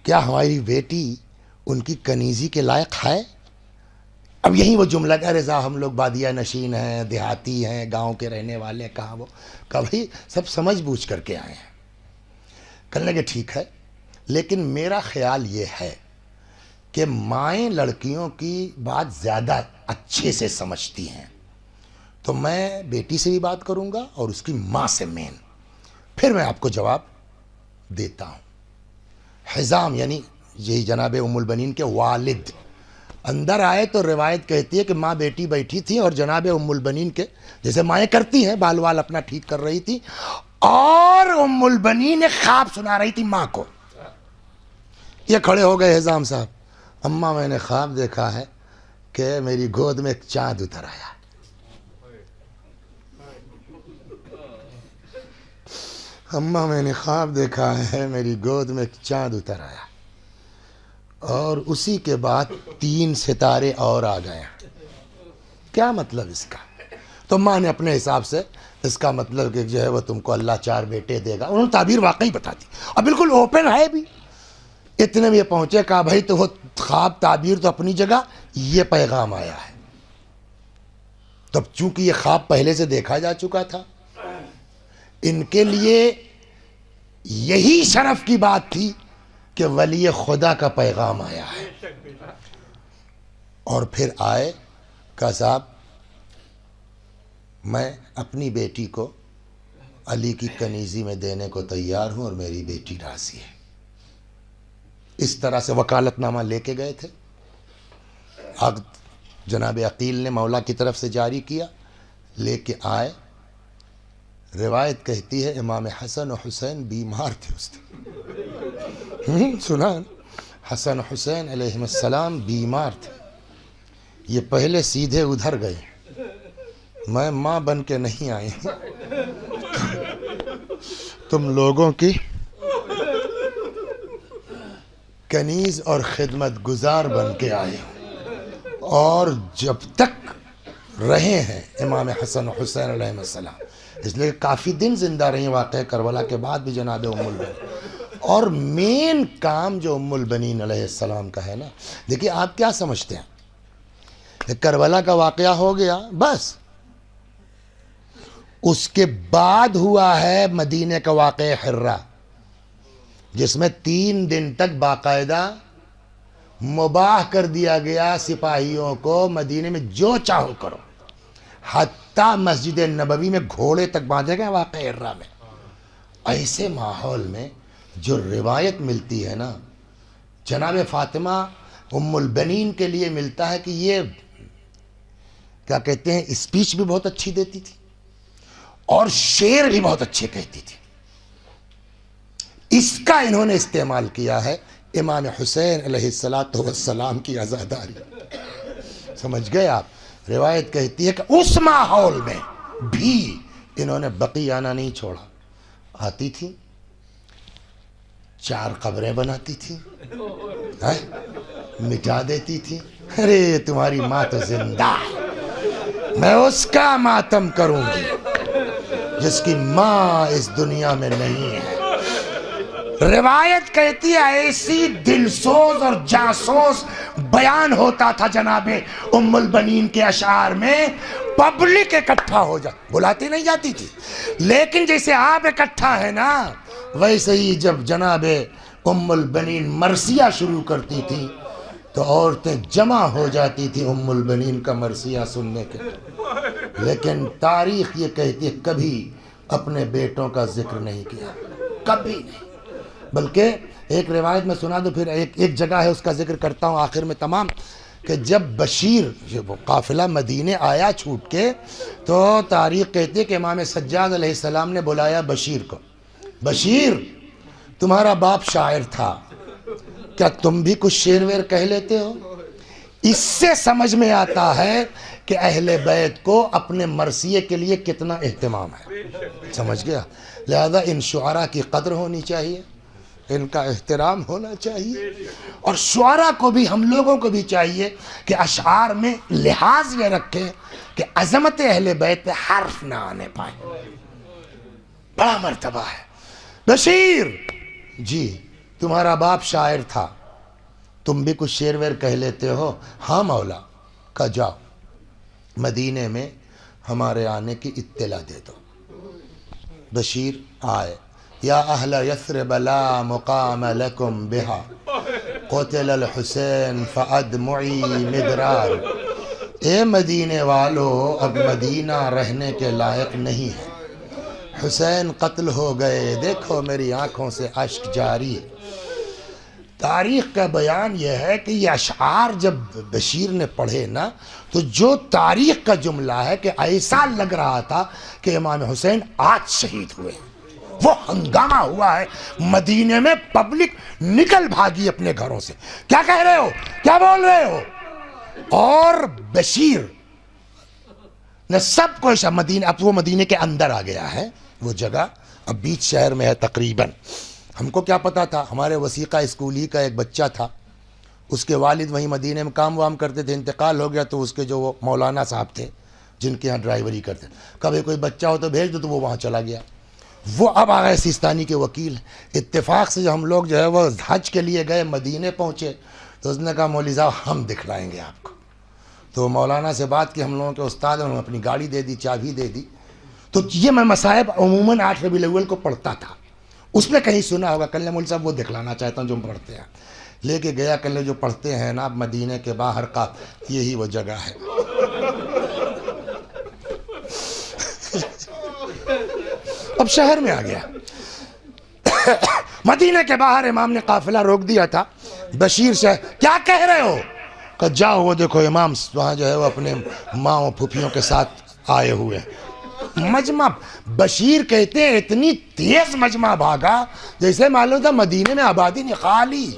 کیا ہماری بیٹی ان کی کنیزی کے لائق ہے؟ اب یہی وہ جملہ کہ رضا ہم لوگ بادیہ نشین ہیں, دیہاتی ہیں, گاؤں کے رہنے والے, کہاں وہ کبھی سب سمجھ بوجھ کر کے آئے ہیں. کہنے لگے ٹھیک ہے, لیکن میرا خیال یہ ہے کہ مائیں لڑکیوں کی بات زیادہ اچھے سے سمجھتی ہیں, تو میں بیٹی سے بھی بات کروں گا اور اس کی ماں سے مین, پھر میں آپ کو جواب دیتا ہوں. حزام یعنی یہی جناب ام البنین کے والد اندر آئے تو روایت کہتی ہے کہ ماں بیٹی بیٹھی تھی اور جناب ام البنین کے جیسے مائیں کرتی ہیں بال وال اپنا ٹھیک کر رہی تھی, اور ام البنین خواب سنا رہی تھی ماں کو. یہ کھڑے ہو گئے حزام صاحب, اماں میں نے خواب دیکھا ہے کہ میری گود میں ایک چاند اتر آیا. اماں میں نے خواب دیکھا ہے میری گود میں ایک چاند اتر آیا, اور اسی کے بعد 3 ستارے اور آ گئے. کیا مطلب اس کا؟ تو ماں نے اپنے حساب سے اس کا مطلب کہ جو ہے وہ تم کو اللہ 4 بیٹے دے گا. انہوں نے تعبیر واقعی بتا دی اور بالکل اوپن ہے بھی. اتنے میں یہ پہنچے کہا بھائی تو وہ خواب تعبیر تو اپنی جگہ, یہ پیغام آیا ہے. تب چونکہ یہ خواب پہلے سے دیکھا جا چکا تھا, ان کے لیے یہی شرف کی بات تھی کہ ولی خدا کا پیغام آیا ہے. اور پھر آئے, کہا صاحب میں اپنی بیٹی کو علی کی کنیزی میں دینے کو تیار ہوں اور میری بیٹی راضی ہے. اس طرح سے وکالت نامہ لے کے گئے تھے. عقد جناب عقیل نے مولا کی طرف سے جاری کیا, لے کے آئے. روایت کہتی ہے امام حسن و حسین بیمار تھے اس دن. سنا حسن حسین علیہ السلام بیمار تھے. یہ پہلے سیدھے ادھر گئے, میں ماں بن کے نہیں آئی تم لوگوں کی کنیز اور خدمت گزار بن کے آئے, اور جب تک رہے ہیں امام حسن و حسین علیہ السلام، اس لیے کافی دن زندہ رہی واقعہ کربلا کے بعد بھی جناب ام البنین۔ اور مین کام جو ام البنین علیہ السلام کا ہے نا، دیکھیے آپ کیا سمجھتے ہیں کہ کربلا کا واقعہ ہو گیا بس، اس کے بعد ہوا ہے مدینے کا واقعہ حرہ، جس میں 3 دن تک باقاعدہ مباح کر دیا گیا سپاہیوں کو مدینے میں جو چاہو کرو، حتیٰ مسجد نبوی میں گھوڑے تک باندھے گئے واقعہ حرہ میں۔ ایسے ماحول میں جو روایت ملتی ہے نا جناب فاطمہ ام البنین کے لیے ملتا ہے کہ یہ کیا کہتے ہیں اسپیچ بھی بہت اچھی دیتی تھی اور شعر بھی بہت اچھے کہتی تھی، اس کا انہوں نے استعمال کیا ہے امام حسین علیہ السلام کی عزاداری۔ سمجھ گئے آپ؟ روایت کہتی ہے کہ اس ماحول میں بھی انہوں نے بقی آنا نہیں چھوڑا، آتی تھی 4 قبریں بناتی تھی، مٹا دیتی تھی، ارے تمہاری ماں تو زندہ ہے، میں اس کا ماتم کروں گی جس کی ماں اس دنیا میں نہیں ہے۔ روایت کہتی ہے ایسی دلسوز اور جاسوس بیان ہوتا تھا جناب ام البنین کے اشعار میں، پبلک اکٹھا ہو بلاتی نہیں جاتی تھی، لیکن جیسے آپ اکٹھا ہے نا ویسے ہی جب جناب ام البنین مرثیہ شروع کرتی تھی تو عورتیں جمع ہو جاتی تھی ام البنین کا مرثیہ سننے کے، لیکن تاریخ یہ کہتی ہے کبھی اپنے بیٹوں کا ذکر نہیں کیا، کبھی نہیں۔ بلکہ ایک روایت میں سنا دو، پھر ایک جگہ ہے اس کا ذکر کرتا ہوں آخر میں تمام، کہ جب بشیر جب قافلہ مدینے آیا چھوٹ کے تو تاریخ کہتی ہے کہ امام سجاد علیہ السلام نے بلایا بشیر کو، بشیر تمہارا باپ شاعر تھا، کیا تم بھی کچھ شعر ویر کہہ لیتے ہو؟ اس سے سمجھ میں آتا ہے کہ اہل بیت کو اپنے مرثیے کے لیے کتنا اہتمام ہے، سمجھ گیا؟ لہذا ان شعراء کی قدر ہونی چاہیے، ان کا احترام ہونا چاہیے، اور شعراء کو بھی ہم لوگوں کو بھی چاہیے کہ اشعار میں لحاظ یہ رکھیں کہ عظمت اہل بیت پہ حرف نہ آنے پائے، بڑا مرتبہ ہے۔ بشیر جی تمہارا باپ شاعر تھا، تم بھی کچھ شعر ویر کہہ لیتے ہو؟ ہاں مولا، کہا جاؤ مدینے میں ہمارے آنے کی اطلاع دے دو۔ بشیر آئے، یا اہل یثرب لا مقام لکم بہا قتل الحسین فادمعی مدرار، اے مدینے والو اب مدینہ رہنے کے لائق نہیں ہے، حسین قتل ہو گئے، دیکھو میری آنکھوں سے اشک جاری ہے۔ تاریخ کا بیان یہ ہے کہ یہ اشعار جب بشیر نے پڑھے نا تو جو تاریخ کا جملہ ہے کہ ایسا لگ رہا تھا کہ امام حسین آج شہید ہوئے، وہ ہنگامہ ہوا ہے مدینے میں، پبلک نکل بھاگی اپنے گھروں سے، کیا کہہ رہے ہو، کیا بول رہے ہو؟ اور بشیر نے سب کو مدینہ، اب وہ مدینے کے اندر آ گیا ہے، وہ جگہ اب بیچ شہر میں ہے تقریباً۔ ہم کو کیا پتا تھا، ہمارے وثیقہ اسکولی کا ایک بچہ تھا، اس کے والد وہیں مدینے میں کام وام کرتے تھے، انتقال ہو گیا تو اس کے جو وہ مولانا صاحب تھے جن کے ہاں ڈرائیوری کرتے، کبھی کوئی بچہ ہو تو بھیج دو، تو وہ وہاں چلا گیا، وہ اب آ گئے سیستانی کے وکیل۔ اتفاق سے جو ہم لوگ جو ہے وہ حج کے لیے گئے، مدینے پہنچے تو اس نے کہا مولوی صاحب ہم دکھلائیں گے آپ کو، تو مولانا سے بات کی، ہم لوگوں کے استاد انہوں نے اپنی گاڑی دے دی، چابی دے دی۔ تو یہ میں مصائب عموماً 8 ربیع الاول کو پڑھتا تھا، اس میں کہیں سنا ہوگا، کل مولوی صاحب وہ دکھلانا چاہتا ہوں جو ہم پڑھتے ہیں، لے کے گیا، کل جو پڑھتے ہیں نا مدینے کے باہر کا، یہی وہ جگہ ہے۔ اب شہر میں آ گیا، مدینہ کے باہر امام نے قافلہ روک دیا تھا، بشیر سے کیا کہہ رہے ہو؟ کہ جاؤ وہ دیکھو امام وہاں جو ہے وہ اپنے ماں و پھوپھیوں کے ساتھ آئے ہوئے۔ مجمع، بشیر کہتے ہیں اتنی تیز مجمع بھاگا جیسے معلوم تھا مدینے میں آبادی نہیں، خالی۔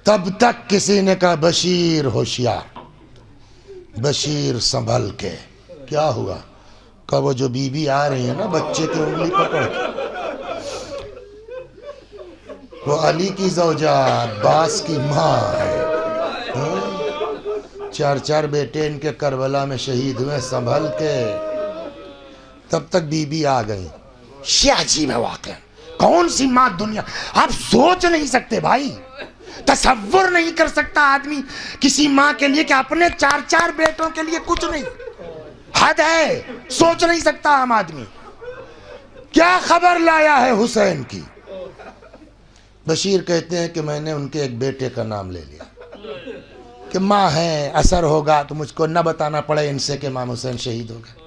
تب تک کسی نے کہا بشیر ہوشیار، بشیر سنبھل کے، کیا ہوا؟ کہ وہ جو بی بی آ رہی ہے نا بچے کی انگلی پکڑ کے، وہ علی کی زوجہ عباس کی ماں ہے، 4 بیٹے ان کے کربلا میں شہید ہوئے سنبھل کے، تب تک بی بی آ گئی. یہ عجیب ہے واقعہ. کون سی ماں دنیا، آپ سوچ نہیں سکتے بھائی، تصور نہیں کر سکتا آدمی کسی ماں کے لیے کہ اپنے 4 بیٹوں کے لیے کچھ نہیں. حد ہے، سوچ نہیں سکتا ہم آدمی. کیا خبر لایا ہے حسین کی؟ بشیر کہتے ہیں کہ میں نے ان کے ایک بیٹے کا نام لے لیا کہ ماں ہے، اثر ہوگا تو مجھ کو نہ بتانا پڑے ان سے کہ امام حسین شہید ہو گئے.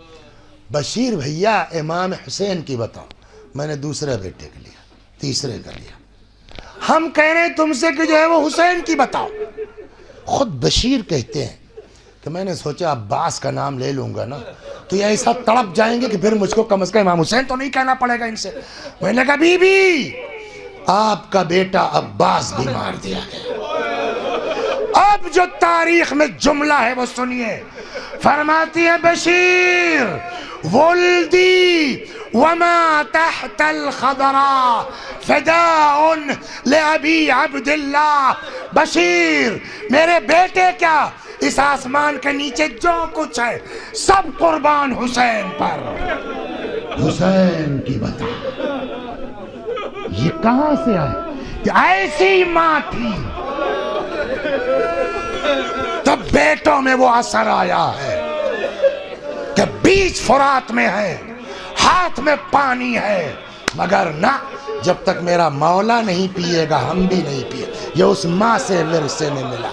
بشیر بھیا امام حسین کی بتاؤ. میں نے دوسرے بیٹے کا لیا، تیسرے کا لیا. ہم کہہ رہے ہیں تم سے کہ جو ہے وہ حسین کی بتاؤ. خود بشیر کہتے ہیں کہ میں نے سوچا عباس کا نام لے لوں گا نا تو یہ ایسا تڑپ جائیں گے کہ پھر مجھ کو کم از کم امام حسین تو نہیں کہنا پڑے گا ان سے. میں نے کہا بی بی آپ کا بیٹا عباس بھی مار دیا گیا. اب جو تاریخ میں جملہ ہے وہ سنیے. فرماتی ہے بشیر ولدی وما تحت الخضراء فداء لأبی عبداللہ. بشیر میرے بیٹے کیا، اس آسمان کے نیچے جو کچھ ہے سب قربان حسین پر. حسین کی بتا یہ کہاں سے آئے؟ یہ ایسی ماں تھی تب بیٹوں میں وہ اثر آیا ہے کہ بیچ فرات میں ہے، ہاتھ میں پانی ہے، مگر نہ جب تک میرا مولا نہیں پیے گا ہم بھی نہیں پیے. یہ اس ماں سے ورثے میں ملا.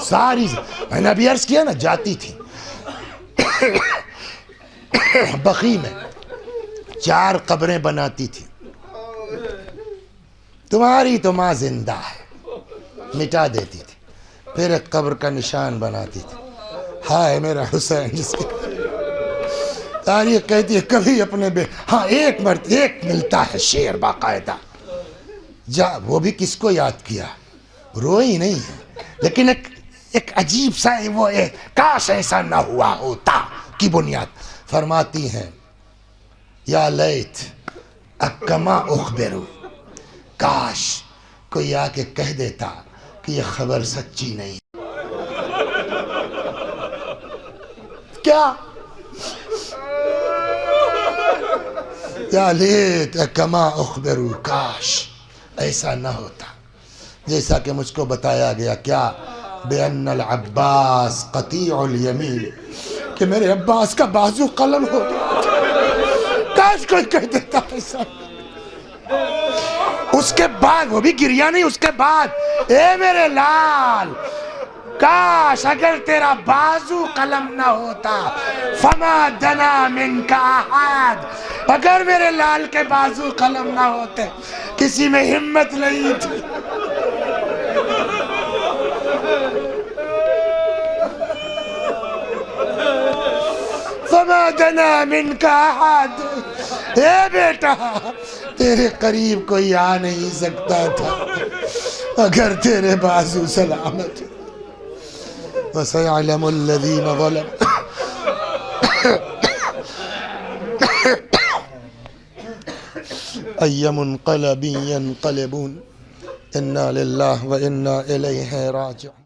ساری میں نے ابھی عرض کیا نا، جاتی تھی بقی میں 4 قبریں بناتی تھی. تمہاری تو ماں زندہ ہے، مٹا دیتی تھی. پھر ایک قبر کا نشان بناتی تھی، ہائے میرا حسین. جس کی تاریخ کہتی ہے کبھی اپنے ہاں ایک ملتا ہے شعر باقاعدہ. وہ بھی کس کو یاد کیا، روئی نہیں ہے لیکن ایک عجیب سا وہ کاش ایسا نہ ہوا ہوتا کی بنیاد. فرماتی ہیں یا لیت اکما اخبرو، کاش کوئی آ کے کہہ دیتا کہ یہ خبر سچی نہیں. کیا یا لیت اکما اخبرو، کاش ایسا نہ ہوتا جیسا کہ مجھ کو بتایا گیا. کیا بِأَنَّ الْعَبَّاسِ قَطِيعُ الْيَمِينِ، کہ میرے عباس کا بازو قلم ہو گیا. کاش کوئی کہہ دیتا ایسا. اس کے بعد وہ بھی گریا نہیں، اس کے بعد اے میرے لال کاش اگر تیرا بازو قلم نہ ہوتا. فما دنا منک احد، اگر میرے لال کے بازو قلم نہ ہوتے کسی میں ہمت نہیں تھی. فما دنا منک احد، اے بیٹا تیرے قریب کوئی آ نہیں سکتا تھا اگر تیرے بازو سلامت. وَسَيَعْلَمُ الَّذِينَ ظَلَمُوا أَيَّ مُنْقَلَبٍ يَنْقَلِبُونَ إِنَّا لِلَّهِ وَإِنَّا إِلَيْهِ رَاجِعُونَ.